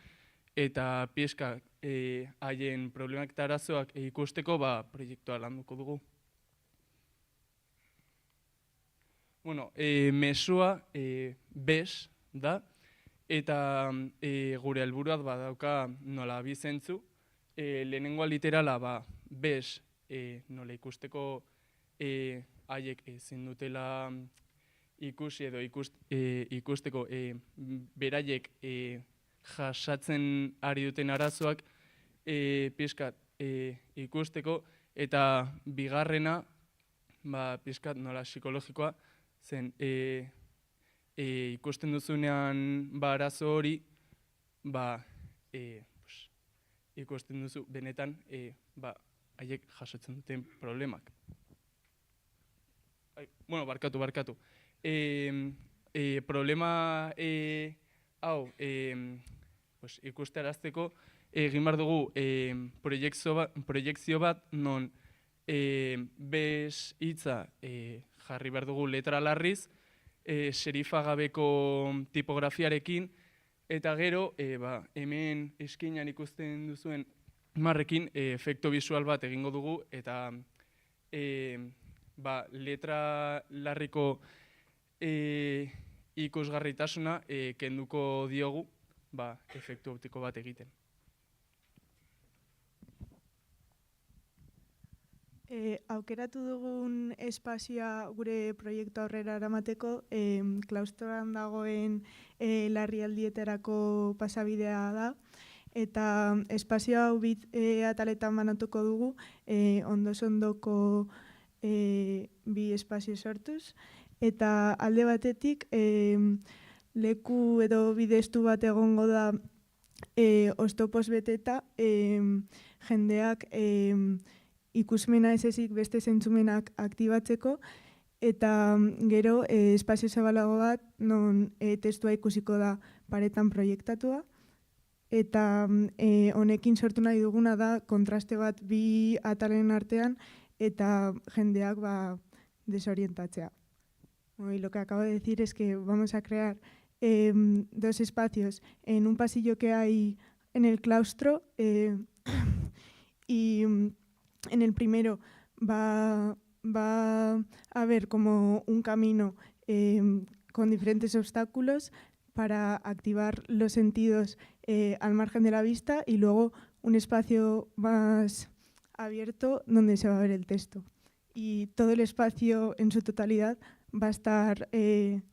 eta pixka haien problemak eta arazoak ikusteko proiektua landuko dugu. Bueno, mesua bes da, eta gure helburuak badauka nola bi zentzu. Lehenengoa literala bes nola ikusteko haiek ezin dutela ikusi edo ikusteko beraiek jasatzen ari duten arazoak pixkat ikusteko, eta bigarrena pixkat nola psikologikoa zen ikusten duzunean arazo hori ikusten duzu benetan haiek jasotzen duten problemak. Bueno, barkatu. Problema hau ikustearazteko egin behar dugu proiekzio bat non bez hitza jarri behar dugu letra larriz, serifa gabeko tipografiarekin, eta gero hemen eskinan ikusten duzuen marrekin efekto visual bat egingo dugu, eta letra larriko ikusgarritasuna kenduko diogu efektu optiko bat egiten. Aukeratu dugun espazioa gure proiektu aurrera eramateko, klaustroan dagoen larrialdietarako pasabidea da, eta espazio hau ataletan banatuko dugu, ondoko bi espazio sortuz, eta alde batetik leku edo bidestu bat egongo da oztopoz beteta, jendeak ikusmena ez ezik beste zentzumenak aktibatzeko, eta gero espazio zabalago bat non testua ikusiko da paretan proiektatua, eta honekin sortu nahi duguna da kontraste bat bi atalen artean eta jendeak desorientatzea. Y lo que acabo de decir es que vamos a crear dos espacios en un pasillo que hay en el claustro y en el primero va a haber como un camino con diferentes obstáculos para activar los sentidos al margen de la vista, y luego un espacio más abierto donde se va a ver el texto. Y todo el espacio en su totalidad va a estar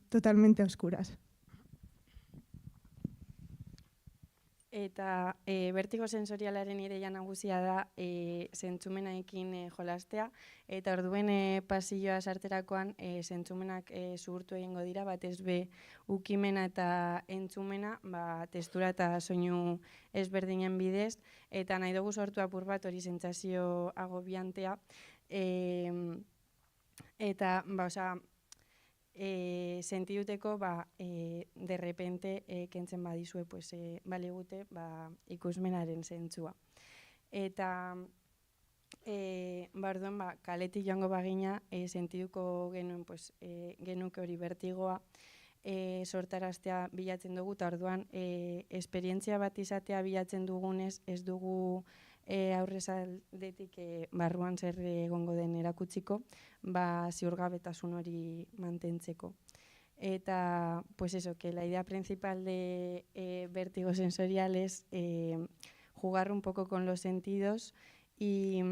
totalmente a oscuras. Eta bertigo sensorialaren ideia nagusia da zentzumenaekin jolastea, eta orduen pasilloa sarterakoan zentzumenak zuhurtu egingo dira, batez be ukimena eta entzumena testura eta soinu ezberdinen bidez, eta nahi dugu sortu apur bat hori sentsazio agobiantea, eta sentiduteko de repente kentzen badizue baligute ikusmenaren zentzua. Eta orduan kaletik joango bagina sentiduko genuen genuke hori bertigoa sortaraztea bilatzen dugu, eta orduan esperientzia bat izatea bilatzen dugunez ez dugu aurrez aldetik barruan zer egongo den erakutsiko, ziurgabetasun hori mantentzeko. Eta, pues eso, que la idea principal de vértigo sensorial es jugar un poco con los sentidos, y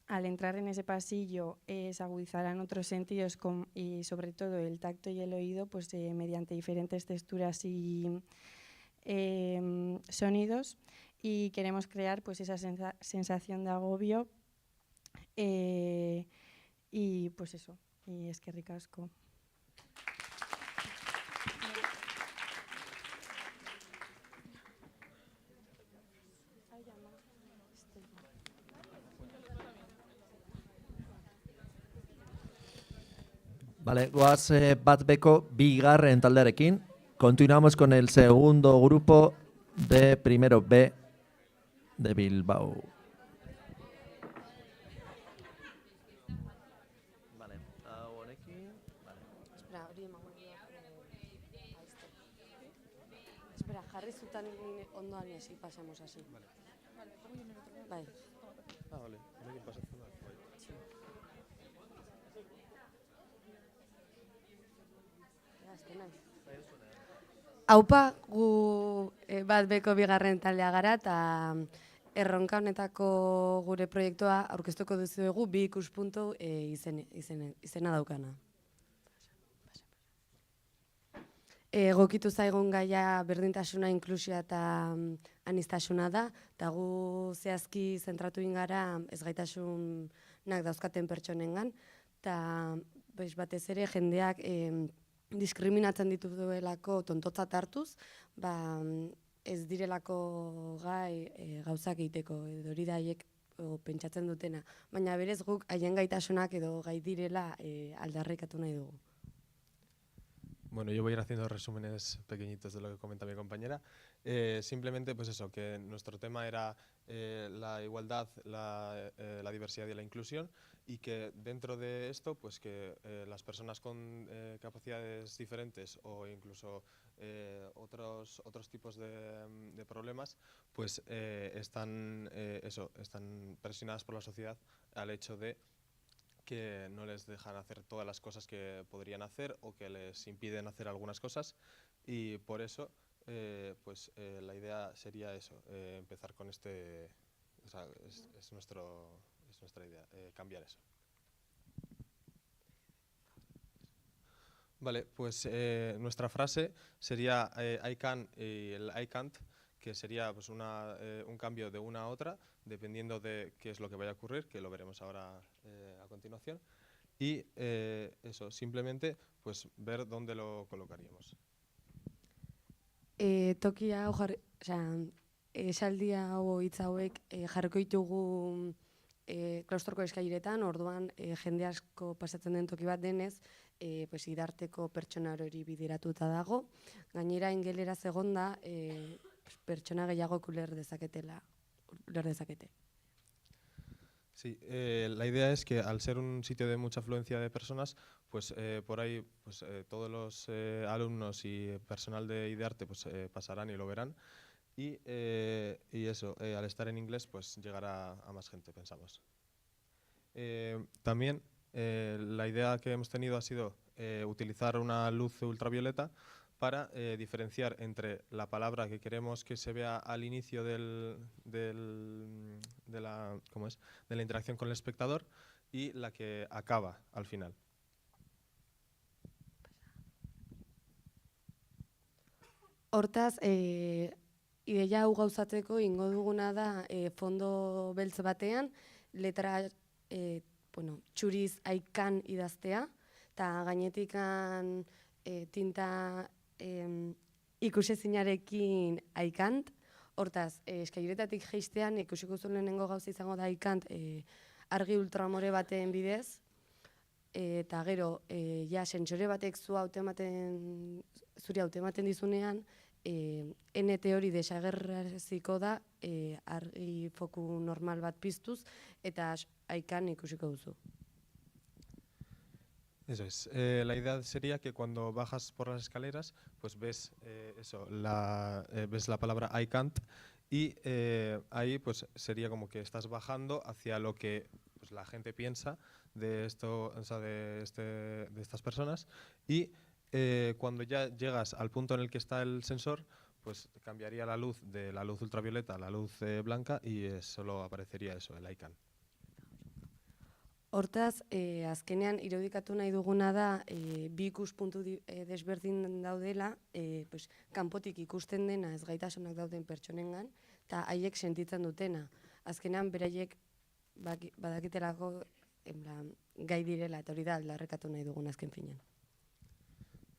al entrar en ese pasillo se agudizarán otros sentidos y sobre todo el tacto y el oído, pues mediante diferentes texturas y sonidos. Y queremos crear pues esa sensación de agobio, y pues eso, y eskerrik asko. Vale, goaz bat beko bigarren taldearekin. Continuamos con el segundo grupo de primero B de Bilbao. Vale, honekin. Vale. Espera, hori emango dira. Espera. Espera, jarri zutan ondoan y así pasamos así. Vale. Bai. Ah, vale. Honekin pasatzen da. Bai. Aupa, gu bat beko bigarren taldea gara eta erronka honetako gure proiektua aurkeztuko dizuegu bi ikuspuntu izena daukana. Egokitu zaigun gaia berdintasuna, inklusioa eta aniztasuna da, eta gu zehazki zentratu ingara ezgaitasunak dauzkaten pertsonengan, eta batez ere jendeak diskriminatzen dituelako tontotzat hartuz, ez direlako gai gauzak egiteko, edo hori da haiek pentsatzen dutena. Baina berez guk haien gaitasunak edo gai direla aldarrikatu nahi dugu. Bueno, yo voy a ir haciendo resúmenes pequeñitos de lo que comenta mi compañera. Simplemente, pues eso, que nuestro tema era la igualdad, la diversidad y la inclusión, y que dentro de esto, pues que las personas con capacidades diferentes o incluso otros tipos de problemas, pues están presionadas por la sociedad al hecho de que no les dejan hacer todas las cosas que podrían hacer o que les impiden hacer algunas cosas, y por eso la idea sería eso, empezar con este, o sea, es nuestra idea, cambiar eso. Vale, pues nuestra frase sería I can y el I can't, que sería pues un cambio de una a otra, dependiendo de qué es lo que vaya a ocurrir, que lo veremos ahora a continuación. Y eso, simplemente pues ver dónde lo colocaríamos. Tokia hau esaldi hau hitz hauek jarriko ditugu klaustroko eskaileretan, orduan jende asko pasatzen den toki bat denez, idarteko pertsona hori bideratuta dago. Gainera ingeleraz egonda pertsona gehiago uler dezakete. Sí, la idea es que al ser un sitio de mucha afluencia de personas, pues por ahí pues, todos los alumnos y personal de IDEARTE pues, pasarán y lo verán. Y eso, al estar en inglés, pues llegará a más gente, pensamos. También la idea que hemos tenido ha sido utilizar una luz ultravioleta para diferenciar entre la palabra que queremos que se vea al inicio de la interacción con el espectador y la que acaba al final. Hortaz, ideia hau gauzatzeko ingo duguna da fondo beltz batean, letra txuriz aikan idaztea, eta gainetikan tinta ikusezinarekin aikant. Hortaz, eskailuretatik jeistean ikusiko zuen lehenengo gauza izango da aikant argi ultramore baten bidez, eta gero, sentsore batek zuri hautematen dizunean, NT hori desagerraziko da argi foku normal bat piztuz, eta aikan ikusiko duzu. Eso es. La idea sería que cuando bajas por las escaleras, pues ves ves la palabra I can't, y ahí pues sería como que estás bajando hacia lo que pues, la gente piensa de esto, o sea, de estas personas, y cuando ya llegas al punto en el que está el sensor, pues cambiaría la luz de la luz ultravioleta a la luz blanca y solo aparecería eso, el I can't. Hortaz, azkenean irudikatu nahi duguna da bi ikuspuntu desberdin daudela, kanpotik ikusten dena ezgaitasunak dauden pertsonengan, eta haiek sentitzen dutena. Azkenean beraiek badakitelako gai direla, eta hori da aldarrekatu nahi dugun azken finean.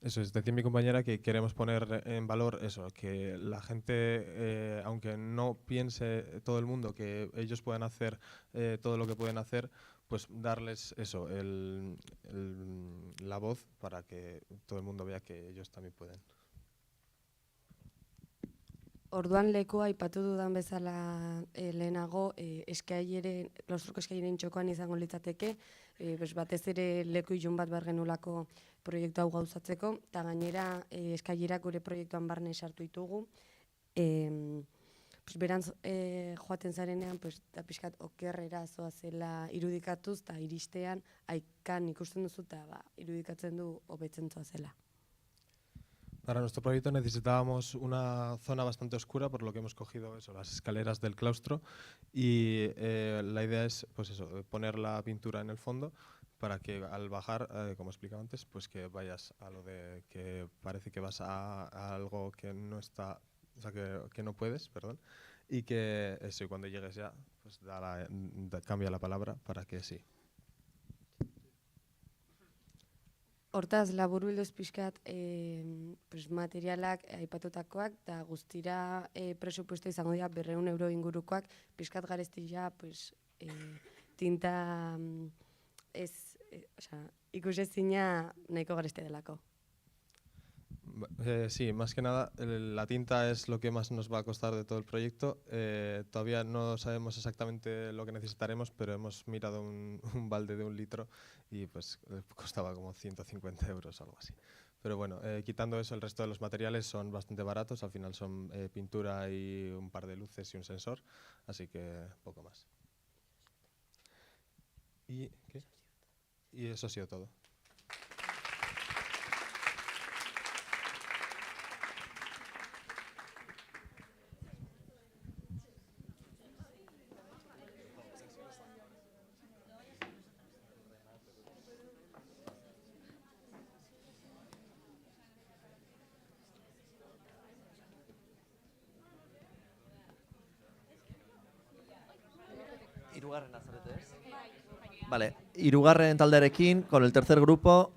Eso es, decía mi compañera que queremos poner en valor eso, que la gente, aunque no piense todo el mundo que ellos pueden hacer todo lo que pueden hacer, pues darles eso, la voz para que todo el mundo vea que ellos también pueden. Orduan lekoa aipatu dudan bezala lehenago, klaustroko eskaieren txokoan izango litzateke, batez ere leku ilun bat behar genulako proiektu hau gauzatzeko, eta gainera eskailerak gure proiektuan barne sartu ditugu. Berantz joaten zarenean, eta pixkat okerrera zoazela irudikatuz, eta iristean haikan ikusten duzu, eta irudikatzen du hobetzen zoazela. Para nuestro proyecto necesitábamos una zona bastante oscura, por lo que hemos cogido las escaleras del claustro, y la idea es poner la pintura en el fondo para que al bajar, como explicaba antes, pues que vayas a lo de que parece que vas a algo que no está, o sea, que no puedes, perdón, y que eso, y cuando llegues ya, pues cambia la palabra para que sí. Hortaz, laburbilduz pixkat materialak aipatutakoak, eta guztira presupuesto izango dira 200 euro ingurukoak, pixkat garestila tinta ikusezina nahiko gareste delako. Sí, más que nada, la tinta es lo que más nos va a costar de todo el proyecto. Todavía no sabemos exactamente lo que necesitaremos, pero hemos mirado un balde de 1 litro y pues costaba como 150 euros, algo así. Pero bueno, quitando eso, el resto de los materiales son bastante baratos. Al final son pintura y un par de luces y un sensor, así que poco más. ¿Y qué? Y eso ha sido todo. Vale, hirugarren taldearekin, con el tercer grupo.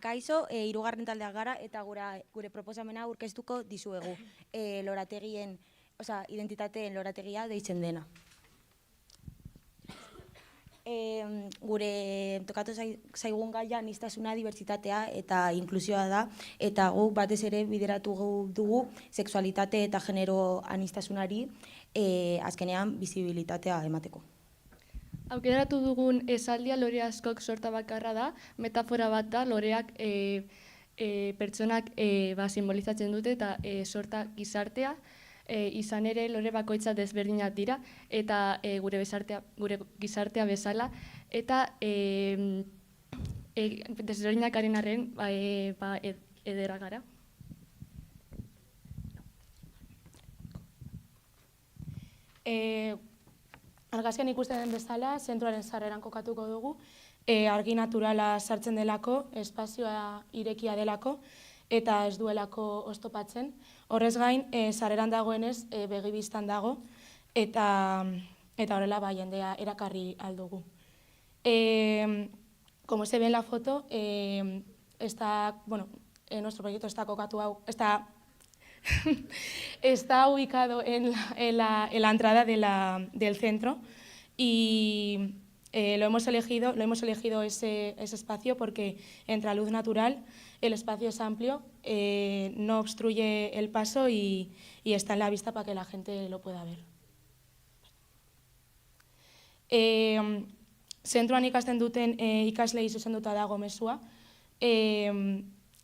Kaixo, hirugarren taldeak gara eta gure proposamena aurkeztuko dizuegu. Lorategien, identitateen lorategia deitzen dena. Gure tokatu zaigun gaia aniztasuna, dibertsitatea eta inklusioa da, eta guk batez ere bideratu dugu sexualitate eta genero anistasunari azkenean bizibilitatea emateko. Aukeratu dugun esaldia lore askok sorta bakarra da, metafora bat da, loreak pertsonak simbolizatzen dute eta sorta gizartea, izan ere lore bakoitza desberdinak dira eta gure gizartea bezala eta desberdinak garen arren edera gara. Argazkian ikusten den bezala, zentroaren sarreran kokatuko dugu, argi naturala sartzen delako, espazioa irekia delako, eta ez duelako oztopatzen. Horrez gain, sarreran dagoenez, begibistan dago, eta horrela jendea erakarri aldugu. Como se ve en la foto, nuestro proyecto está kokatu está ubicado en la entrada del centro y lo hemos elegido ese espacio porque entra luz natural, el espacio es amplio, no obstruye el paso y está en la vista para que la gente lo pueda ver. Zentroan ikasten duten ikaslei zuzenduta dago mezua,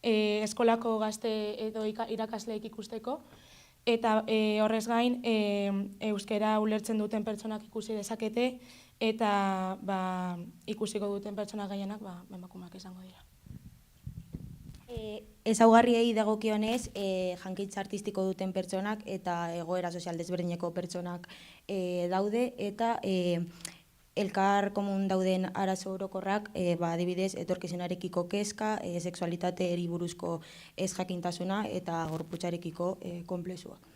eskolako gazte edo irakasleek ikusteko, eta horrez gain euskara ulertzen duten pertsonak ikusi dezakete, eta ikusiko duten pertsona gehienak emakumeak izango dira. Ezaugarriei dagokionez, jankitza artistiko duten pertsonak eta egoera sozial desberdineko pertsonak daude, eta elkar komun dauden arazo orokorrak, adibidez, etorkizunarekiko kezka, sexualitateari buruzko ez jakintasuna eta gorputzarekiko konplexuak.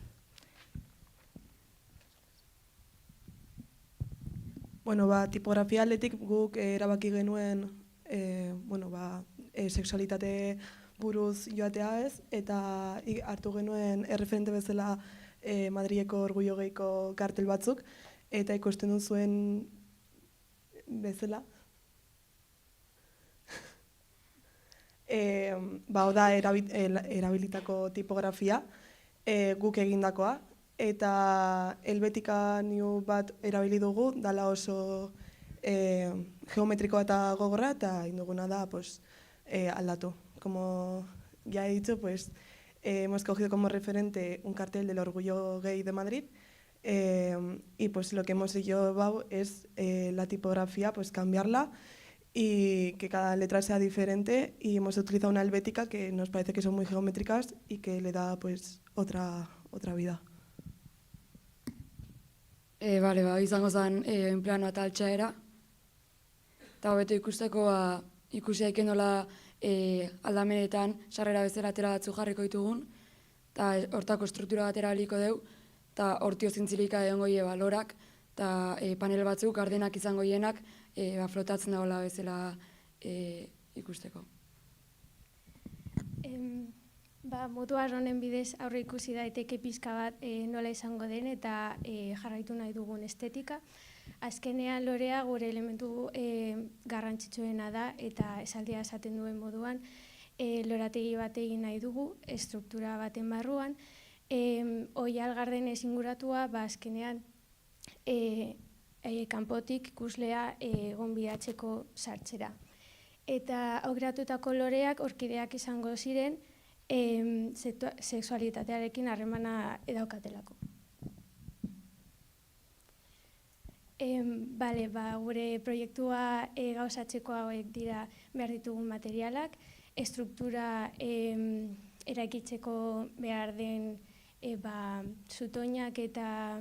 Tipografia aldetik guk erabaki genuen sexualitate buruz joatea ez, eta hartu genuen erreferente bezala Madrileko Orgullo Geiko kartel batzuk, eta ikusten duzuen bezala. Hau da erabilitako tipografia, guk egindakoa, eta Helvetica New bat erabili dugu, dala oso geometrikoa eta gogorra, eta induguna da aldatu. Como ya he dicho, hemos cogido como referente un cartel del orgullo gay de Madrid, y lo que hemos llevado es la tipografía, cambiarla y que cada letra sea diferente, y hemos utilizado una helvética que nos parece que son muy geométricas y que le da otra vida. Izango zen enplano eta altxaera, eta hobeto ikusteko ikusi daike nola aldamenetan sarrera bezala atera batzu jarriko ditugun, eta hortako struktura bat erabiliko dugu, eta hortio zintzilika egongo lorak, eta panel batzuk gardenak izango hienak flotatzen dagoela bezala ikusteko. Modu honen bidez aurre ikusi daiteke pizka bat nola izango den eta jarraitu nahi dugun estetika. Azkenean lorea gure elementu garrantzitsuena da eta esaldia esaten duen moduan lorategi bat egin nahi dugu, estruktura baten barruan. Oihal gardenez inguratua, azkenean kanpotik ikuslea gonbidatzeko sartzera. Eta aukeratutako loreak orkideak izango ziren sexualitatearekin harremana daukatelako. Gure proiektua gauzatzeko hauek dira behar ditugun materialak, estruktura eraikitzeko behar den zutoinak eta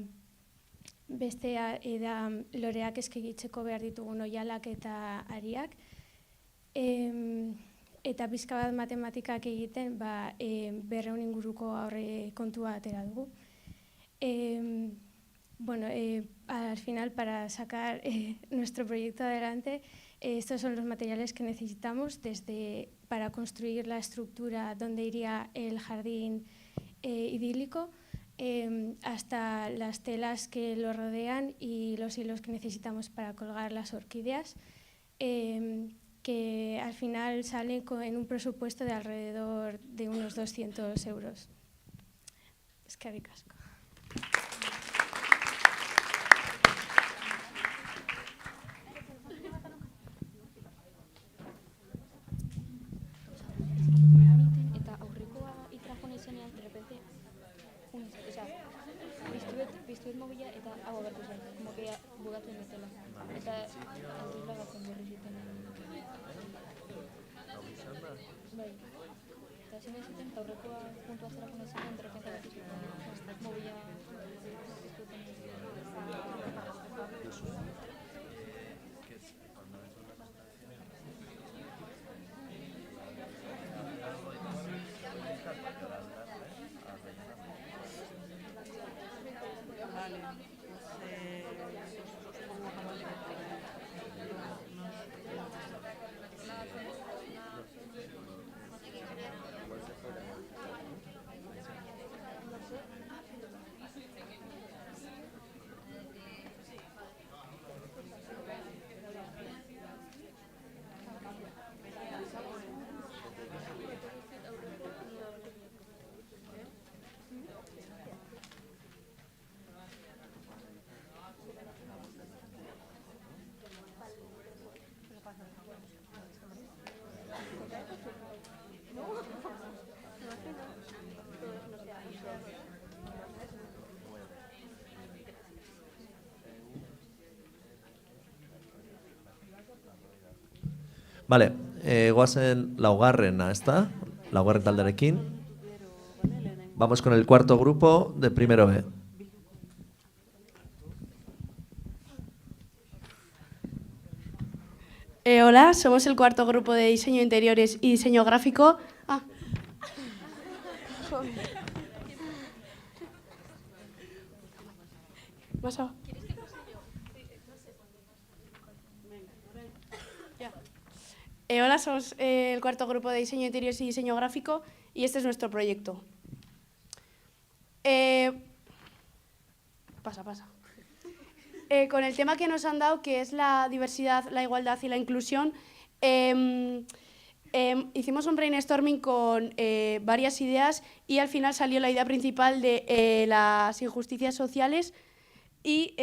bestea da loreak eskigitzeko behar ditugun oihalak eta ariak. Eta pizka bat matematikak egiten 200 inguruko aurre kontua atera dugu. Al final, para sacar nuestro proyecto adelante, estos son los materiales que necesitamos para construir la estructura donde iría el jardín idílico, hasta las telas que lo rodean y los hilos que necesitamos para colgar las orquídeas, que al final salen en un presupuesto de alrededor de unos 200 euros. Eskerrik asko. Eta aurrekoa itrafon izenean, de repente, piztuet mobila eta hau agertu zen, como que bugatzen dutela. Eta lagatzen berri zuten. Bai. Eta ezin zuten, aurrekoa puntua zerako nazenean, de repente agertu zuten mobila Vale, goazen laugarrena, ¿está? Laugarren talderekin. Vamos con el cuarto grupo de primero B. Hola, somos el cuarto grupo de diseño de interiores y diseño gráfico. Hola, somos el cuarto grupo de diseño de interiores y diseño gráfico y este es nuestro proyecto. Con el tema que nos han dado, que es la diversidad, la igualdad y la inclusión, hicimos un brainstorming con varias ideas y al final salió la idea principal de las injusticias sociales y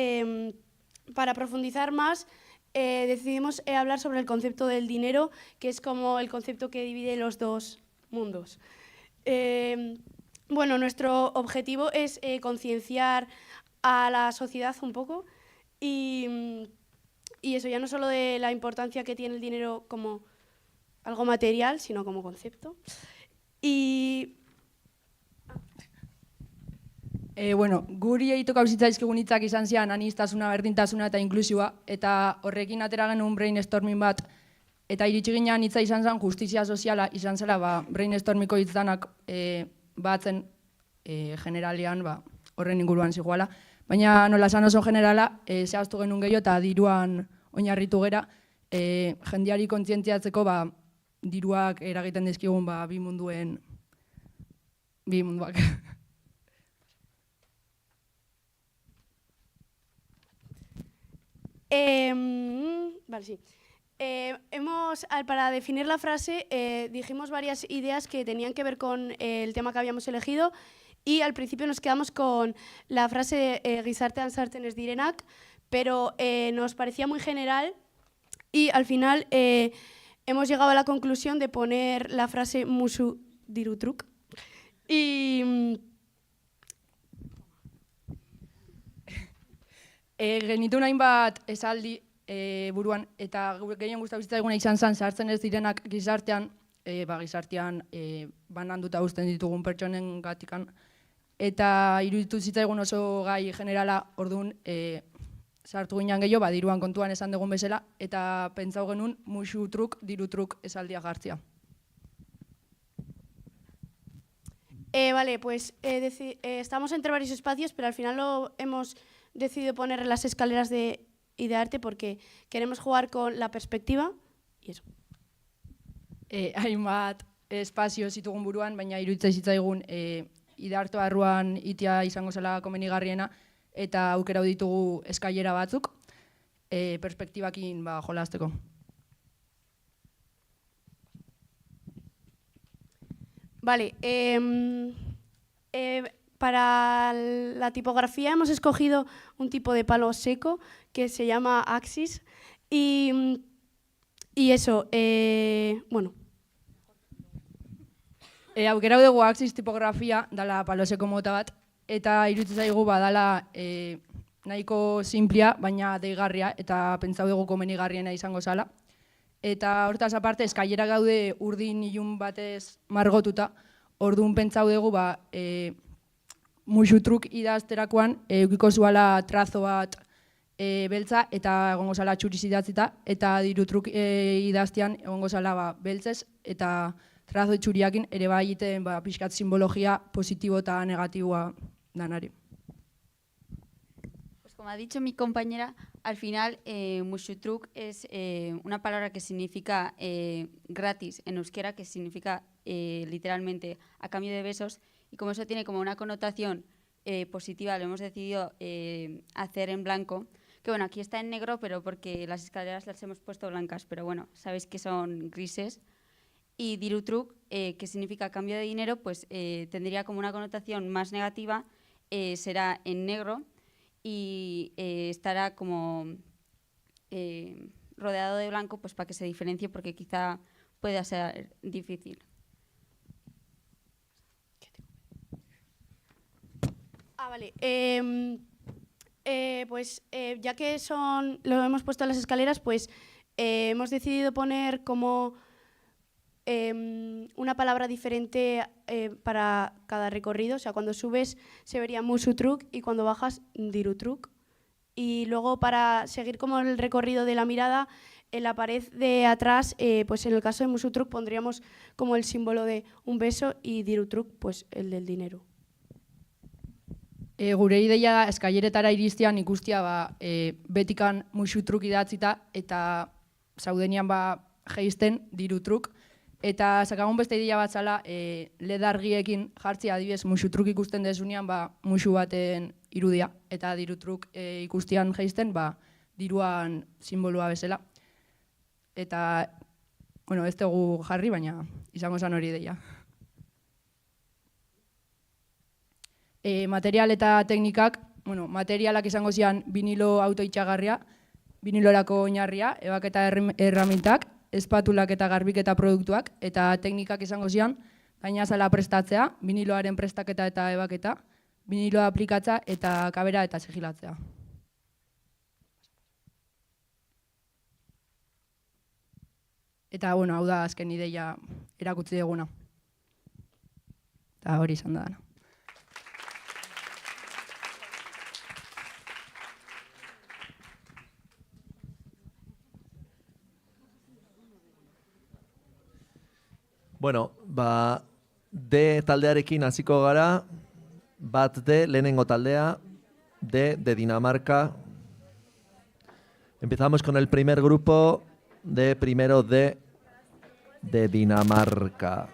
para profundizar más decidimos hablar sobre el concepto del dinero, que es como el concepto que divide los dos mundos. Bueno, nuestro objetivo es concienciar a la sociedad un poco y eso, ya no solo de la importancia que tiene el dinero como algo material, sino como concepto. Y Bueno, guri egiteko zitzaizkigun hitzak izan zian aniztasuna, berdintasuna eta inklusioa, eta horrekin atera genuen brainstorming bat, eta iritsi ginean hitza izan zen justizia soziala, izan zela brainstormiko hitzanak batzen generalian horren inguruan zigoala, baina nola esan oso generala, zehaztu genuen gehiago eta diruan oinarritu gera, jendeari kontzientziatzeko diruak eragiten dizkigun bi munduak. Vale, sí. Para definir la frase dijimos varias ideas que tenían que ver con el tema que habíamos elegido y al principio nos quedamos con la frase gizartean sartzen ez direnak, pero nos parecía muy general y al final hemos llegado a la conclusión de poner la frase musu dirutruk y Genitu hainbat esaldi buruan, eta gehien gustatu zitzaiguna izan zen sartzen ez direnak gizartean, gizartean bananduta uzten ditugun pertsonen gatikan, eta iruditu zitzaigun oso gai generala, orduan sartu ginean gehiago, diruan kontuan esan dugun bezala, eta pentsau genuen musu truk, diru truk esaldia jartzea. Vale, pues estamos entre varios espacios, pero al final lo hemos decidido poner las escaleras de Idearte porque queremos jugar con la perspectiva y eso. Hainbat espazio zitugun buruan, baina iruditzen zitzaigun Idearte barruan itia izango zela komenigarriena eta aukera ditugu eskailera batzuk perspektibakin jolasteko. Vale, para la tipografía hemos escogido un tipo de palo seco que se llama Axis y eso, bueno. Aukera dugu Axis tipografia dala palo seco mota bat eta iruditzen zaigu badala nahiko simplia baina deigarria eta pentsau dugu komenigarriena izango zala. Eta hortaz aparte eskailera gaude urdin ilun batez margotuta, orduan pentsau dugu musu truk idazterakoan eukiko zuala trazo bat beltza eta egongo zala txuriz idatzita eta diru truk idaztean egongo zala beltzez eta trazo txuriakin ere egiten pixkat simbologia positibo eta negatiboa danari. Pues como ha dicho mi compañera, al final musutruk es una palabra que significa gratis en euskera, que significa literalmente a cambio de besos, y como eso tiene como una connotación positiva, lo hemos decidido hacer en blanco, que bueno, aquí está en negro, pero porque las escaleras las hemos puesto blancas, pero bueno, sabéis que son grises. Y dirutruk, que significa cambio de dinero, pues tendría como una connotación más negativa, será en negro y estará como rodeado de blanco pues para que se diferencie, porque quizá pueda ser difícil. Vale. Pues ya que lo hemos puesto en las escaleras, pues hemos decidido poner como una palabra diferente para cada recorrido. O sea, cuando subes se vería musutruk y cuando bajas dirutruk. Y luego para seguir como el recorrido de la mirada, en la pared de atrás, pues en el caso de musutruk pondríamos como el símbolo de un beso y dirutruk, pues el del dinero. Gure ideia eskaileretara iristean ikustia betikan musutruk idatzita eta zaudenian jeisten dirutruk. Eta sakagun beste ideia bat zala LED argiekin jartzea, adibidez musutruk ikusten desunean musu baten irudia eta dirutruk ikustian jeisten diruan simboloa bezala. Eta bueno, ez dugu jarri, baina izango zen hori deia. Material eta teknikak, bueno, materialak izango zian vinilo autoitxagarria, vinilorako oinarria, ebaketa erramintak, espatulak eta garbiketa produktuak, eta teknikak izango zian, gainazala prestatzea, viniloaren prestaketa eta ebaketa, viniloa aplikatza eta kabera eta sigilatzea. Eta, bueno, hau da azken ideia erakutsi duguna. Eta hori izan da dana. Bueno, D taldearekin hasiko gara, bat D lehenengo taldea, D de Dinamarca. Empezamos con el primer grupo, de primero D de Dinamarca.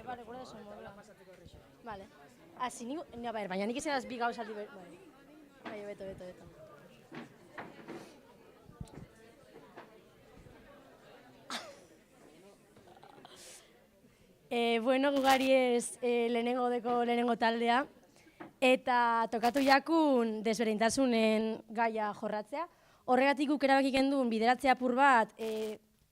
Vale, gure da Vale. Así ni, a ver, baina nik izan az bi gauza aldi Bai, beto. Bueno, gugari ez lehenengo taldea, eta tokatu jakun desberdintasunen gaia jorratzea. Horregatik guk erabaki genduen bideratzea apur bat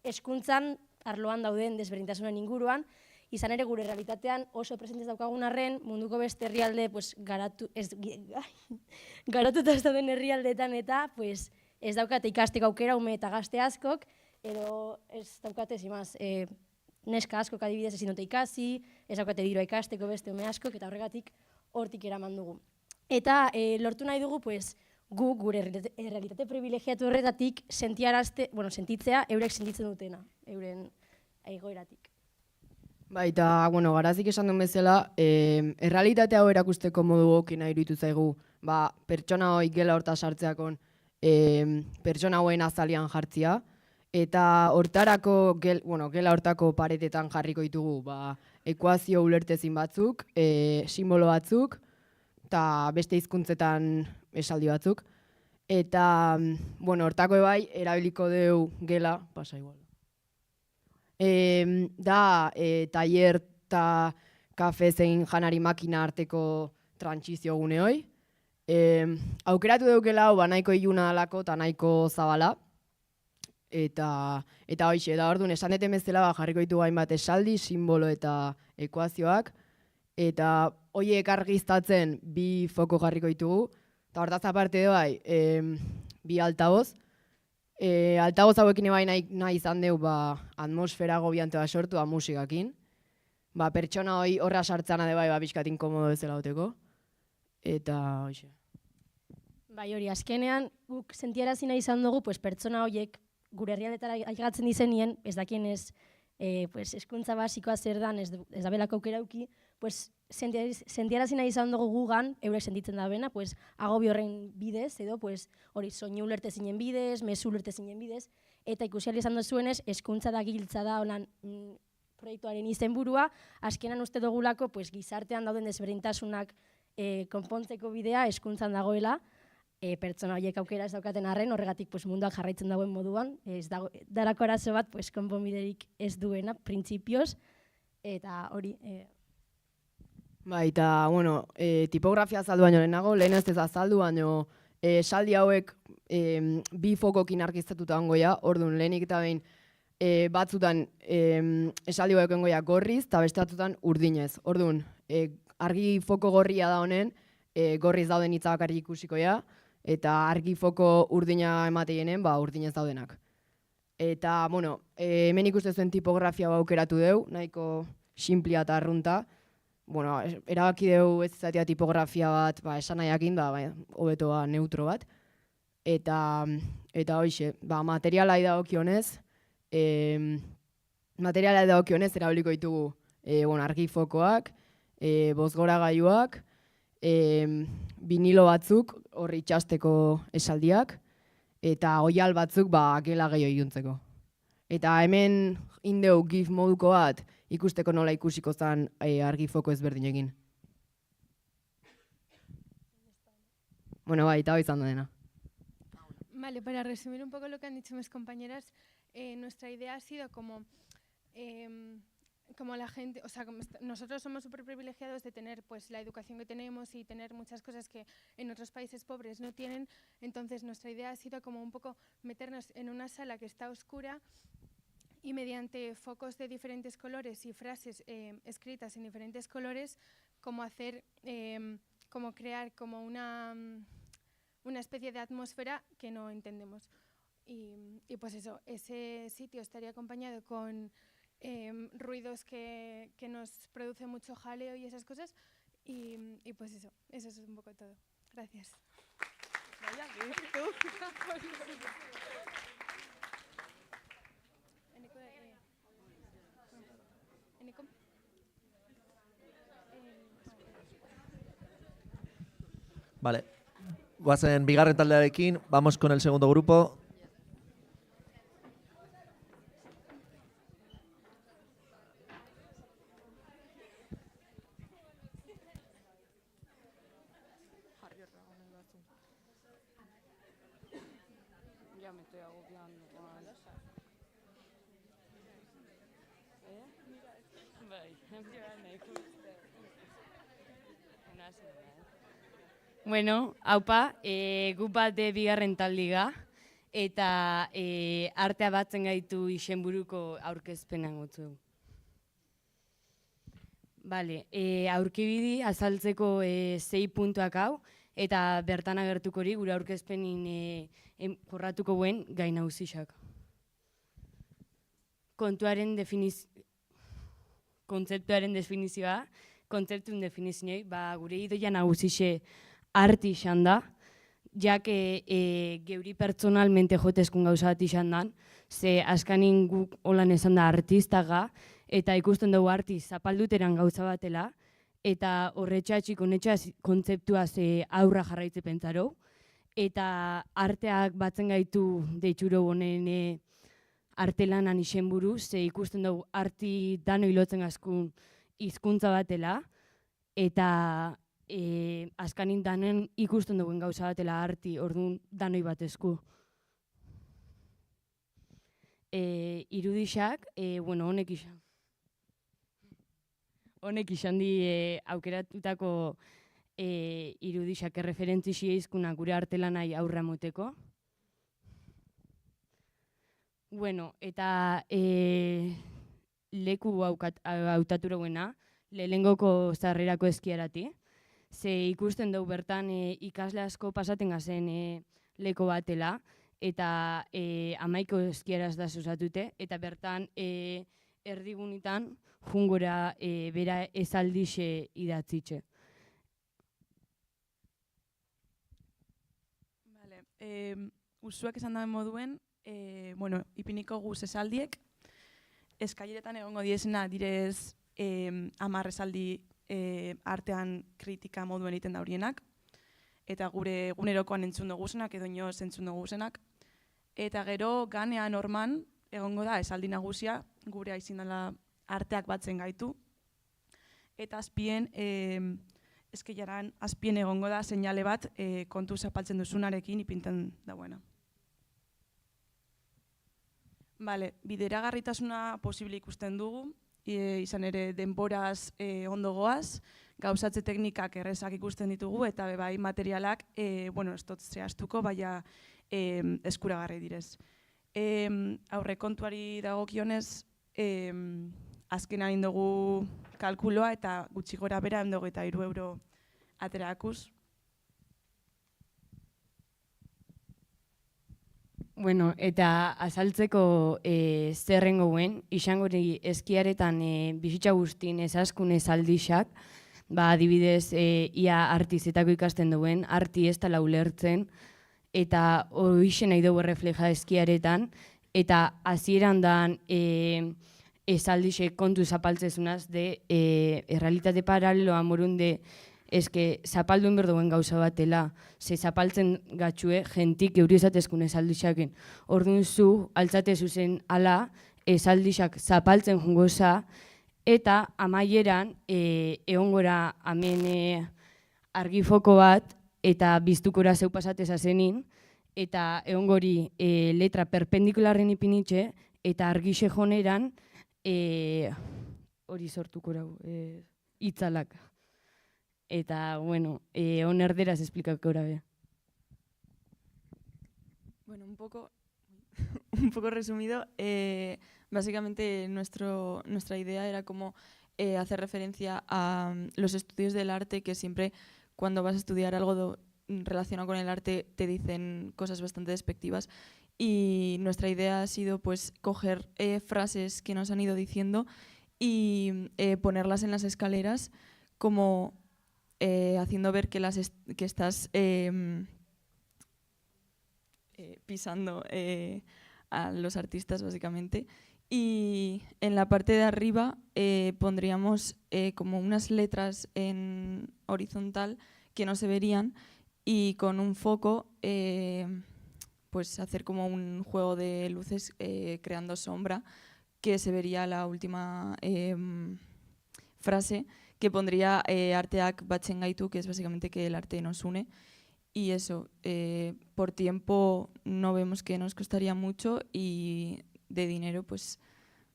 hezkuntzan arloan dauden desberdintasunen inguruan, izan ere gure realitatean oso presentez daukagun arren, munduko beste herrialde garatuta ez dauden herrialdeetan eta ez daukate ikasteko aukera ume eta gazte askok, edo ez daukate zimaz, neska askok adibidez ezin dute ikasi, ez daukate diroa ikasteko beste ume askok, eta horregatik hortik eraman dugu. Eta lortu nahi dugu, gu gure realitate privilegiatu horretatik sentitzea eurek sentitzen dutena, euren egoeratik. Baita, garazik esan duen bezala, errealitate hau erakusteko modu okina iruditu zaigu, pertsona hoi gela horta sartzeakon pertsona hauen azalian jartzia, eta hortarako, gela hortako paretetan jarriko ditugu, ekuazio ulertezin batzuk, simbolo batzuk, eta beste hizkuntzetan esaldi batzuk, eta, hortako ebai, erabiliko deu gela, pasa igual. Da, taller eta kafe zein janari makina arteko trantsizio gune hoi. Aukeratu deukela hau nahiko iluna dalako eta nahiko zabala. Eta hoxe, da orduan esan deten bezala jarriko ditu hainbat esaldi, simbolo eta ekuazioak. Eta horiek argiztatzen bi foko jarriko ditugu. Eta hortaz aparte bai, bi altaboz. Altaboz hauekin ebai nahi izan deu atmosfera gobiante bat sortu musikakin. Pertsona hoi horra sartzen ade bai bizkat inkomodo bezala goteko. Eta hoxe. Bai hori, azkenean guk sentiarazi nahi izan dugu pertsona horiek gure herrialdetara ailegatzen dizenien, ez dakien hezkuntza basikoa zer dan, ez dabelako aukera auki, sentiarazi nahi izan dugu gugan, eurek sentitzen da bena, agobi horren bidez, edo hori soinu ulertezinen bidez, mezu ulertezinen bidez, eta ikusiali izan duzuenez, hezkuntza da giltza da holan proiektuaren izenburua, azkenan uste dugulako gizartean dauden desberdintasunak konpontzeko bidea hezkuntzan dagoela, pertsona horiek aukera ez daukaten arren, horregatik munduak jarraitzen dagoen moduan, ez darako arazo bat konponbiderik ez duena, printzipioz, eta hori... Eta, tipografia azaldu baino lehenago, lehen ez azaldu baino, esaldi hauek bi fokokin argiztatuta ongoia, orduan lehenik eta behin batzutan esaldi hauek ongoia gorriz, eta beste batzutan urdinez. Orduan, argi foko gorria da honen, gorriz dauden hitza bakarrik ikusikoia, eta argi foko urdina emateinen, urdinez daudenak. Eta, hemen ikusten zuen tipografia aukeratu deu, nahiko simplia eta arrunta. Erabaki deu ez izatea tipografia bat, esan nahiakin, hobeto neutro bat. Eta hoxe, materialai dagokionez, erabiliko ditugu argi fokoak, bozgoragailuak, vinilo batzuk, horri itxasteko esaldiak, eta oial batzuk gela gehiago iluntzeko. Eta hemen indeu gif moduko bat ikusteko nola ikusiko zen argi foko ezberdinekin. bueno, bai, eta hoi izan dena. Vale, para resumir un poco lo que han dicho mis compañeras, nuestra idea ha sido como la gente, o sea, nosotros somos súper privilegiados de tener pues la educación que tenemos y tener muchas cosas que en otros países pobres no tienen, entonces nuestra idea ha sido como un poco meternos en una sala que está oscura y mediante focos de diferentes colores y frases escritas en diferentes colores, como hacer, como crear como una especie de atmósfera que no entendemos. Y pues eso, ese sitio estaría acompañado con ruidos que nos producen mucho jaleo y esas cosas. Y pues eso es un poco todo. Gracias. Vale. Guazen bigarren taldearekin, vamos con el segundo grupo. Ya me estoy agobiando. Bueno, haupa, gu bat de bigarren taldiga, eta artea batzen gaitu izenburuko aurkezpenan gutzu. Bale, aurkibidi azaltzeko 6 puntuak hau, eta bertan agertuko hori gure aurkezpenin jorratuko guen gai nagusiak. Kontzeptuaren definizioa, kontzeptuen definizioi, gure idoia nagusixe arti izan da, jak geuri pertsonalmente jotezkun gauza bat izan dan, ze askanin guk holan esan da artistaga, eta ikusten dugu arti zapalduteran gauza batela, eta horretxatxik honetxaz kontzeptua ze aurra jarraitze pentsaro, eta arteak batzen gaitu deitxuro honen artelanan izenburu, ze ikusten dugu arti dano hilotzen askun hizkuntza batela, eta askanin danen ikusten duen gauza batela arti, orduan danoi batezku. Irudixak, bueno, honek izan di aukeratutako irudixak erreferentzia izkunak gure artelanai aurra moteko. Bueno, eta leku hautaturoguena, lehenengoko zarrerako eskiarati. Ze ikusten dugu bertan ikasle asko pasaten gazen leko batela, eta 11 eskiaraz da zuzatute, eta bertan erdigunitan jungora bera ezaldixe idatzitxe. Usuak esan daben moduen, ipiniko guz esaldiek, eskaileretan egongo diezena direz 10 esaldi artean kritika moduen egiten daurienak, eta gure egunerokoan entzun duguzenak edo inoz entzun duguzenak. Eta gero ganean orman egongo da esaldi nagusia, gure aizin dela arteak batzen gaitu. Eta azpien, eskeiaran azpien egongo da seinale bat kontu zapaltzen duzunarekin ipinten dauena. Bideragarritasuna posible ikusten dugu, izan ere denboraz ondo goaz, gauzatze teknikak errezak ikusten ditugu, eta bai materialak, ez dut zehaztuko, baina eskuragarri direz. Aurrekontuari dagokionez, azkenan indogu kalkuloa eta gutxi gora bera 23 euro aterakuz. Bueno, eta azaltzeko zerrengo guen, izango eskiaretan bizitza guztin ezaskun ezaldixak, adibidez, ia artizetako ikasten duen, arti ez tala ulertzen, eta hori nahi dugu errefleja eskiaretan, eta hasieran dan ezaldixek kontu zapaltzezunaz, de errealitate paraleloa morun de eske zapalduen berduen gauza batela, ze zapaltzen gatxue, jentik euri esatezkun ezaldixaken. Orduan zu, altzate zuzen ala, ezaldixak zapaltzen jungoza, eta amaieran, egon gora hemen argifoko bat, eta biztukora zeu pasatez azenin, eta egon gori letra perpendikularren ipinitxe, eta argixe joneran hori sortuko rau, itzalak. Eta, bueno, hon erderaz esplikako be. Bueno, un poco resumido, básicamente nuestra idea era como hacer referencia a los estudios del arte, que siempre cuando vas a estudiar algo relacionado con el arte te dicen cosas bastante despectivas, y nuestra idea ha sido pues coger frases que nos han ido diciendo y ponerlas en las escaleras, como haciendo ver que estás pisando a los artistas, básicamente. Y en la parte de arriba pondríamos como unas letras en horizontal que no se verían, y con un foco pues hacer como un juego de luces creando sombra, que se vería la última frase, que pondría arteak batzen gaitu, que es básicamente que el arte nos une. Y eso, por tiempo no vemos que nos costaría mucho, y de dinero pues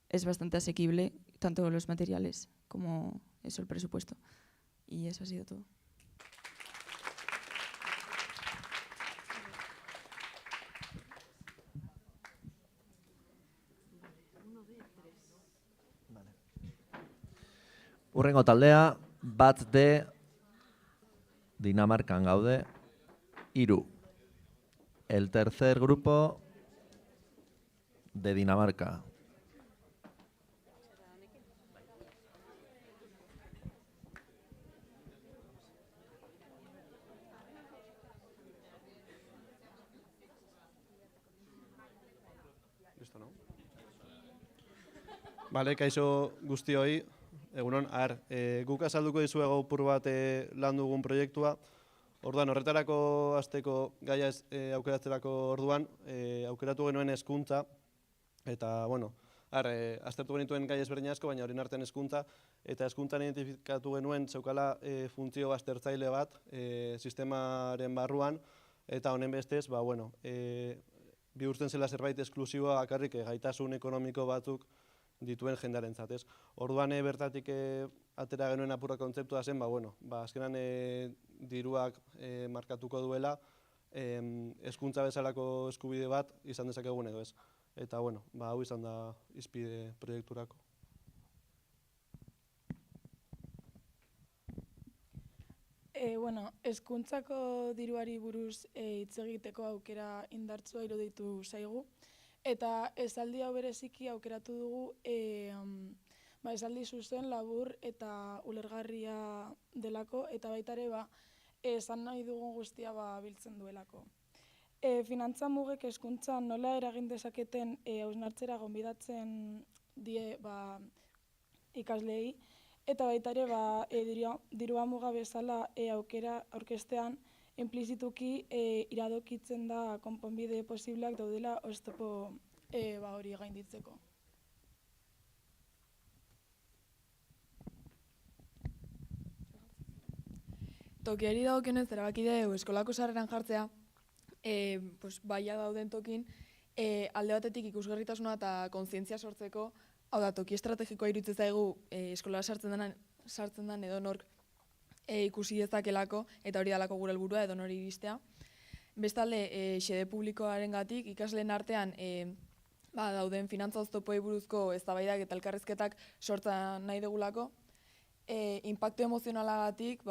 es bastante asequible, tanto los materiales como eso, el presupuesto. Y eso ha sido todo. Hurrengo taldea, bat de Dinamarkan gaude, 3. El tercer grupo de Dinamarca. Listo, ¿no? Vale, kaixo guztioi. Egunon, guk azalduko dizuegu apur bat lan dugun proiektua. Orduan, horretarako hasteko gaia aukeratzerako orduan, aukeratu genuen hezkuntza, eta, bueno, aztertu genituen gai ezberdin asko, baina horien artean hezkuntza, eta hezkuntzan identifikatu genuen zeukala funtzio aztertzaile bat sistemaren barruan, eta honen bestez, bueno, bihurtzen zela zerbait esklusiboa bakarrik gaitasun ekonomiko batzuk dituen jendearentzat, ez? Orduan bertatik atera genuen apurra kontzeptua zen, bueno, azkenan diruak markatuko duela, hezkuntza bezalako eskubide bat izan dezakegun edo ez. Eta, bueno, hau izan da hizpide proiekturako. Bueno, hezkuntzako diruari buruz hitz egiteko aukera indartsua iruditu zaigu. Eta esaldi hau bereziki aukeratu dugu esaldi zuzen, labur eta ulergarria delako, eta baita ere esan nahi dugun guztia biltzen duelako. Finantza mugek hezkuntza nola eragin dezaketen hausnartzera gonbidatzen die ikasleei, eta baita ere dirua muga bezala aukera aurkestean implizituki iradokitzen da konponbide posibleak daudela oztopo hori gainditzeko. Tokiari dagokionez erabaki dugu eskolako sarreran jartzea, baia dauden tokin, alde batetik ikusgarritasuna eta kontzientzia sortzeko, hau da, toki estrategikoa iruditzen zaigu eskola sartzen den edo nork ikusi dezakelako, eta hori dalako gure helburua edo nori iristea. Bestalde, xede publikoarengatik ikasleen artean dauden finantza oztopoei buruzko eztabaidak eta elkarrizketak sortza nahi dugulako. Inpaktu emozionalagatik,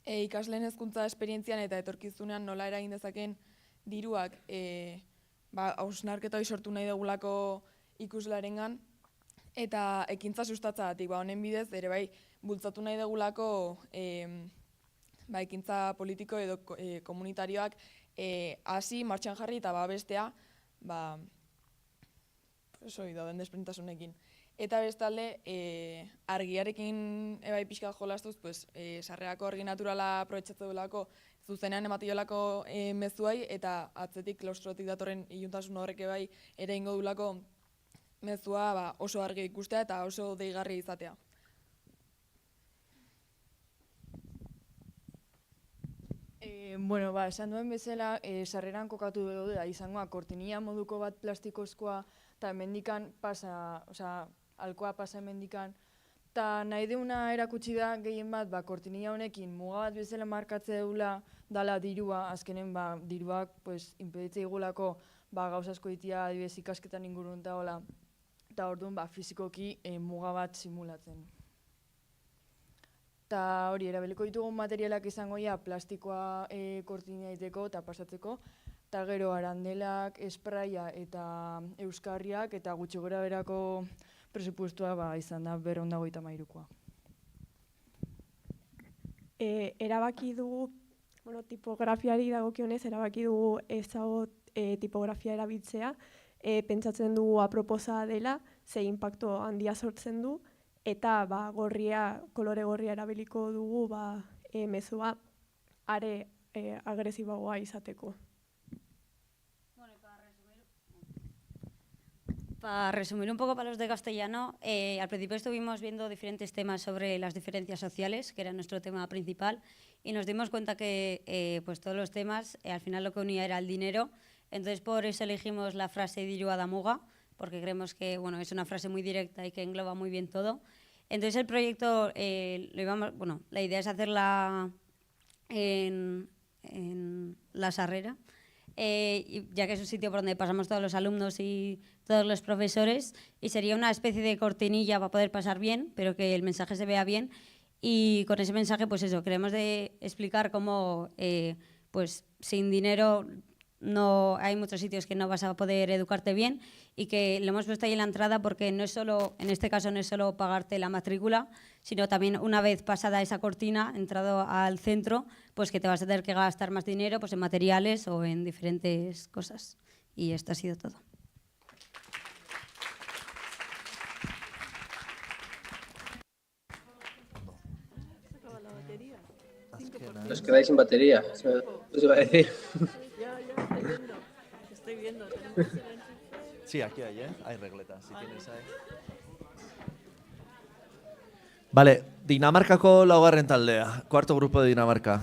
ikasleen hezkuntza esperientzian eta etorkizunean nola eragin dezaken diruak hausnarketa hori sortu nahi dugulako ikuslarengan, eta ekintza sustatzagatik, honen bidez, ere bai, bultzatu nahi dugulako ekintza politiko edo komunitarioak hasi, martxan jarri eta bestea dauden desberdintasunekin. Eta bestalde, argiarekin pixka jolastuz, sarreako argi naturala aprobetxatze duelako zuzenean ematiolako mezuai, eta atzetik klaustrotik datorren iluntasun horrek ere ingo duelako mezua oso argi ikustea eta oso deigarri izatea. Bueno, esan duen bezala, sarreran kokatu dugu da, izangoa kortinia moduko bat plastikozkoa, eta hemendikan pasa, alkoa pasa hemendikan, eta nahi deuna erakutsi da gehien bat, kortinia honekin muga bat bezala markatze deula dala dirua, azkenen diruak impeditze igulako gauza asko ditia adibidez ikasketan ingurun eta hola, eta orduan fizikoki muga bat simulatzen. Eta hori, erabiliko ditugun materialak izango plastikoa kortina egiteko eta pasatzeko, eta gero arandelak, espraia eta euskarriak eta gutxi gora berako presupuestua izan da 253koa. Erabaki dugu, tipografiari dagokionez, erabaki dugu ezagot tipografia erabiltzea, pentsatzen dugu aproposa dela, ze inpaktu handia sortzen du, eta kolore gorria erabiliko dugu mezua are agresiboagoa izateko. Para resumir un poco para los de castellano, al principio estuvimos viendo diferentes temas sobre las diferencias sociales, que era nuestro tema principal, y nos dimos cuenta que todos los temas, al final lo que unía era el dinero, entonces por eso elegimos la frase dirua da muga, porque creemos que es una frase muy directa y que engloba muy bien todo. Entonces el proyecto, la idea es hacerla en la Sarrera, ya que es un sitio por donde pasamos todos los alumnos y todos los profesores, y sería una especie de cortinilla para poder pasar bien, pero que el mensaje se vea bien, y con ese mensaje, queremos explicar cómo, sin dinero no hay muchos sitios que no vas a poder educarte bien, y que lo hemos puesto ahí en la entrada porque no es solo, en este caso no es solo pagarte la matrícula, sino también una vez pasada esa cortina, entrado al centro, que te vas a tener que gastar más dinero en materiales o en diferentes cosas. Y esto ha sido todo. Os quedáis sin batería, eso os iba a decir. Estoy viendo. Sí, aquí hay, hay regletas, si tienes ahí. Vale, Dinamarkako laugarren taldea, cuarto grupo de Dinamarca.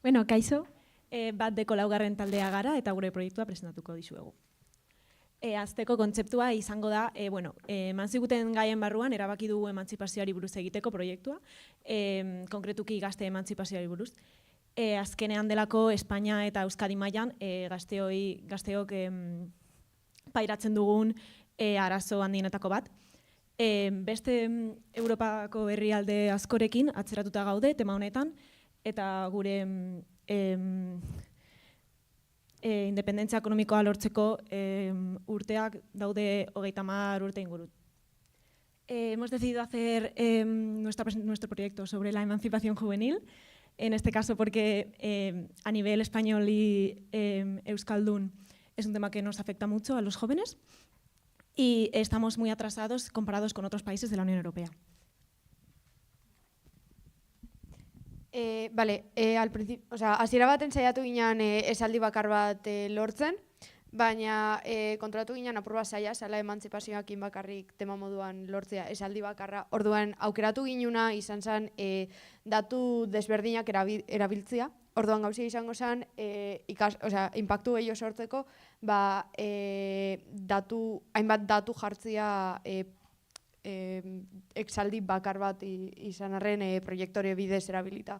Bueno, kaixo, bat deko laugarren taldea gara eta gure proiektua presentatuko dizuegu. Azteko kontzeptua izango da, eman ziguten gaien barruan, erabaki dugu emantzipazioari buruz egiteko proiektua, konkretuki gazte emantzipazioari buruz. Azkenean delako Espainia eta Euskadi mailan gazteok pairatzen dugun arazo handienetako bat. Beste Europako herrialde askorekin atzeratuta gaude tema honetan, eta gure independentzia ekonomikoa lortzeko urteak daude 30 urte inguru. Hemos decidido hacer nuestro proyecto sobre la emancipación juvenil, en este caso porque a nivel español y euskaldun es un tema que nos afecta mucho a los jóvenes y estamos muy atrasados comparados con otros países de la Unión Europea. Hasiera baten saiatu ginen esaldi bakar bat lortzen, baina kontratu ginen apur bat saia, zala emantzipazioakin bakarrik tema moduan lortzea esaldi bakarra. Orduan, aukeratu ginuna izan zen datu desberdinak erabiltzea. Orduan, gauzia izango zen, inpaktu gehiago sortzeko, hainbat datu jartzea exaldi bakar bat izan arren proiektore bidez erabilita.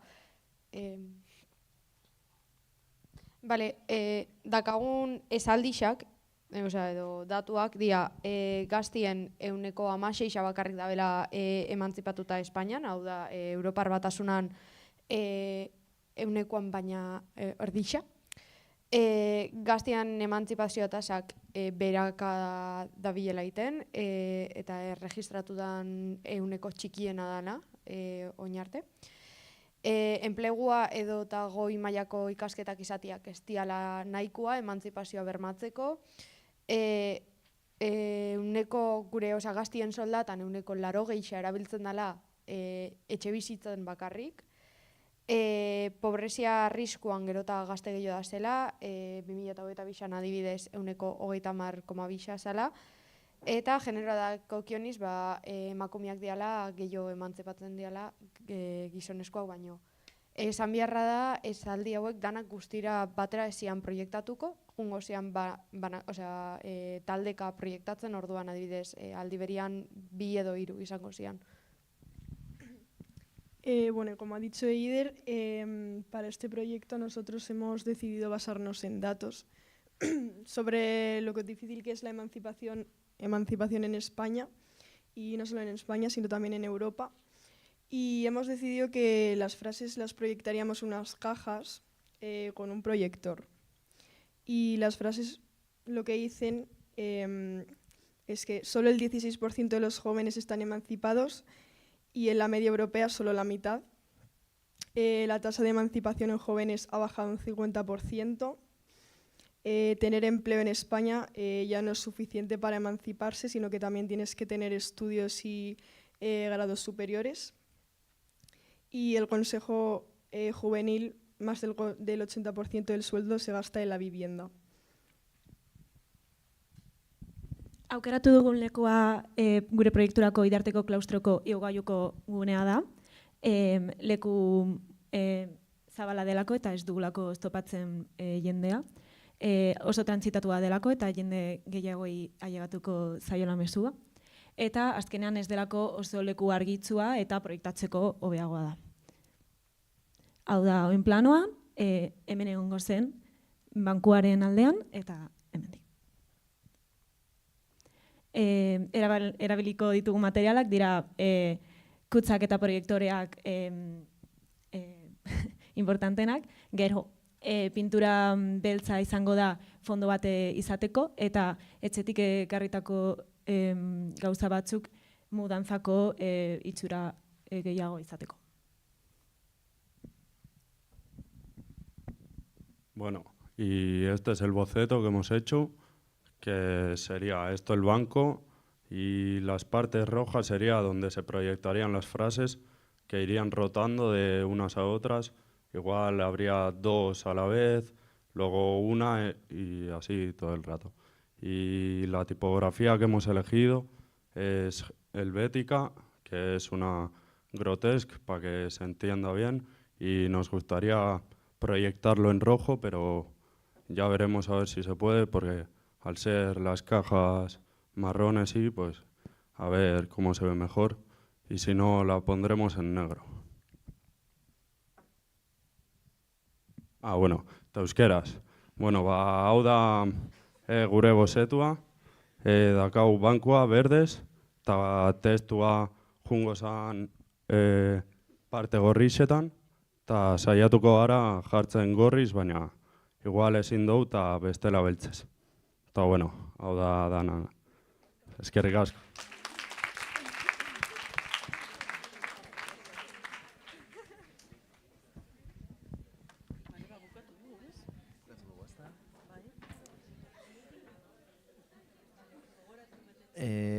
Dakagun esaldixak, edo datuak, dira gaztien 16% bakarrik dabela emantzipatuta Espainian, hau da, Europar Batasunan 100an baina erdixa. Gaztian emantzipazioa tasak beraka dabilela iten, eta erregistratudan 100 txikiena dana, oin arte. enplegua edo eta goi mailako ikasketak izateak ez diala nahikoa emantzipazioa bermatzeko. Gure gaztien soldatan 80% erabiltzen dela etxe bizitzen bakarrik. Pobrezia arriskuan gerota gazte gehiago da zela, 2022an adibidez 30,2 zela, eta generoadako kioniz emakumeak diala gehiago emantzipatzen diala gizonezkoak baino. Esan beharra da, esaldi hauek danak guztira batera ezian proiektatuko, jungo zian taldeka proiektatzen orduan adibidez aldi berian 2 edo 3 izango zian. Bueno, como ha dicho Eider, para este proyecto nosotros hemos decidido basarnos en datos sobre lo difícil que es la emancipación en España, y no solo en España, sino también en Europa. Y hemos decidido que las frases las proyectaríamos en unas cajas con un proyector. Y las frases lo que dicen es que solo el 16% de los jóvenes están emancipados, y en la media europea solo la mitad. La tasa de emancipación en jóvenes ha bajado un 50%. Tener empleo en España ya no es suficiente para emanciparse, sino que también tienes que tener estudios y grados superiores. Y el Consejo Juvenil, más del 80% del sueldo se gasta en la vivienda. Aukeratu dugun lekua gure proiekturako Idarteko klaustroko igogailuko gunea da. Leku zabala delako eta ez dugulako oztopatzen jendea. Oso trantzitatua delako eta jende gehiagoi ailegatuko zaiola mezua. Eta azkenean ez delako oso leku argitsua eta proiektatzeko hobeagoa da. Hau da, oin planoa, hemen egongo zen bankuaren aldean eta hemendik. Erabiliko ditugu materialak dira kutzak eta proiektoreak importantenak. Gero, pintura beltza izango da fondo bate izateko eta etxetik ekarritako gauza batzuk mudantzako itxura gehiago izateko. Bueno, y este es el boceto que hemos hecho, que sería esto el banco, y las partes rojas sería donde se proyectarían las frases que irían rotando de unas a otras. Igual habría 2 a la vez, luego una y así todo el rato. Y la tipografía que hemos elegido es helvética, que es una grotesque para que se entienda bien, y nos gustaría proyectarlo en rojo, pero ya veremos a ver si se puede, porque al ser las cajas marrones y pues a ver cómo se ve mejor, y si no la pondremos en negro. Bueno, eta euskeraz. Bueno, hau da gure bozetua, dakau bankua berdez, eta testua jungo zan parte gorrixetan, eta saiatuko gara jartzen gorriz, baina igual ezin dugu eta bestela beltzez. Eta bueno, hau da dana. Eskerrik asko.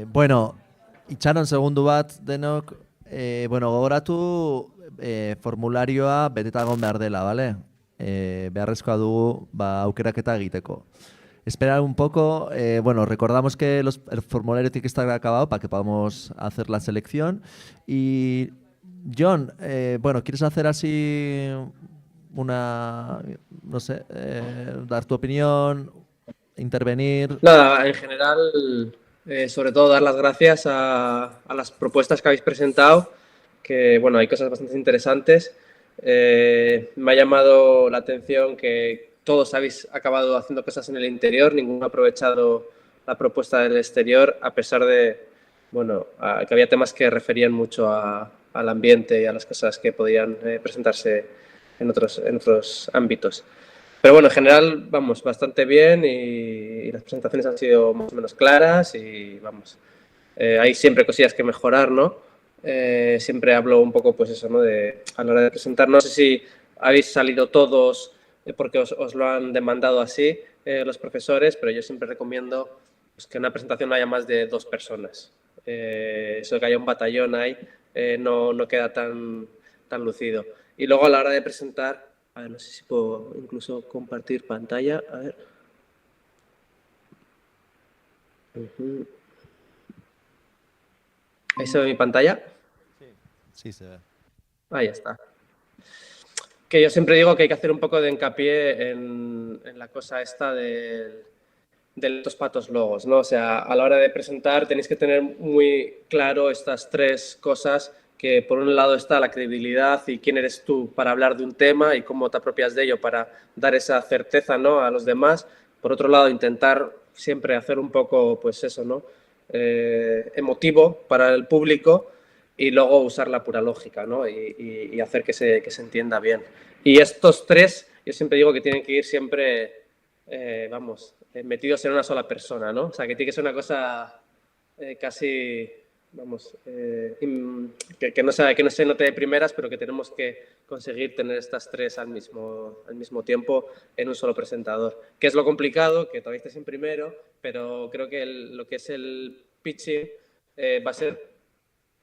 Bueno, itxaron segundu bat denok, gogoratu formularioa beteta egon behar dela, bale? Beharrezkoa dugu aukeraketa egiteko. Esperar un poco, recordamos que el formulario tiene que estar acabado para que podamos hacer la selección. Y John, ¿quieres hacer así dar tu opinión, intervenir? Nada, en general, sobre todo dar las gracias a las propuestas que habéis presentado, que hay cosas bastante interesantes. Me ha llamado la atención que todos habéis acabado haciendo cosas en el interior, ninguno ha aprovechado la propuesta del exterior, a pesar de que había temas que referían mucho al ambiente y a las cosas que podían presentarse en otros ámbitos. Pero en general vamos bastante bien y las presentaciones han sido más o menos claras y hay siempre cosillas que mejorar, ¿no? siempre hablo un poco, pues eso, ¿no? A la hora de presentar. No sé si habéis salido todos porque os lo han demandado así los profesores, pero yo siempre recomiendo pues, que en una presentación no haya más de 2 personas. Eso que haya un batallón ahí no queda tan lucido. Y luego a la hora de presentar, a ver, no sé si puedo incluso compartir pantalla. A ver. ¿Ahí se ve mi pantalla? Sí, se ve. Ahí está. Que yo siempre digo que hay que hacer un poco de hincapié en la cosa esta de los patos logos, ¿no? O sea, a la hora de presentar tenéis que tener muy claro estas 3 cosas, que por un lado está la credibilidad y quién eres tú para hablar de un tema y cómo te apropias de ello para dar esa certeza, ¿no? A los demás. Por otro lado, intentar siempre hacer un poco, pues eso, ¿no? Emotivo para el público y luego usar la pura lógica, ¿no? Y hacer que se entienda bien. Y estos 3, yo siempre digo que tienen que ir siempre, metidos en una sola persona, ¿no? O sea, que tiene que ser una cosa casi, que no se note de primeras, pero que tenemos que conseguir tener estas 3 al mismo tiempo en un solo presentador. Que es lo complicado, que todavía estés en primero, pero creo que lo que es el pitching va a ser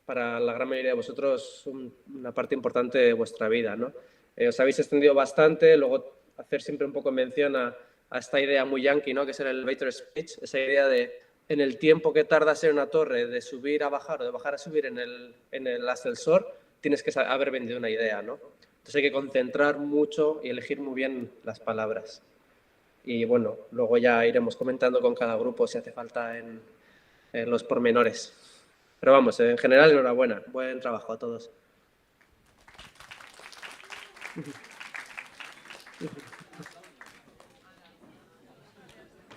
para la gran mayoría de vosotros una parte importante de vuestra vida, ¿no? Os habéis extendido bastante, luego hacer siempre un poco mención a esta idea muy yankee, ¿no? Que es el elevator speech, esa idea de en el tiempo que tardas en una torre de subir a bajar o de bajar a subir en el ascensor, tienes que haber vendido una idea, ¿no? Entonces hay que concentrar mucho y elegir muy bien las palabras. Y bueno, luego ya iremos comentando con cada grupo si hace falta en los pormenores. Pero vamos, en general, enhorabuena. Buen trabajo a todos.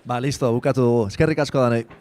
Ba, listo, bukatu dugu. Eskerrik asko danei.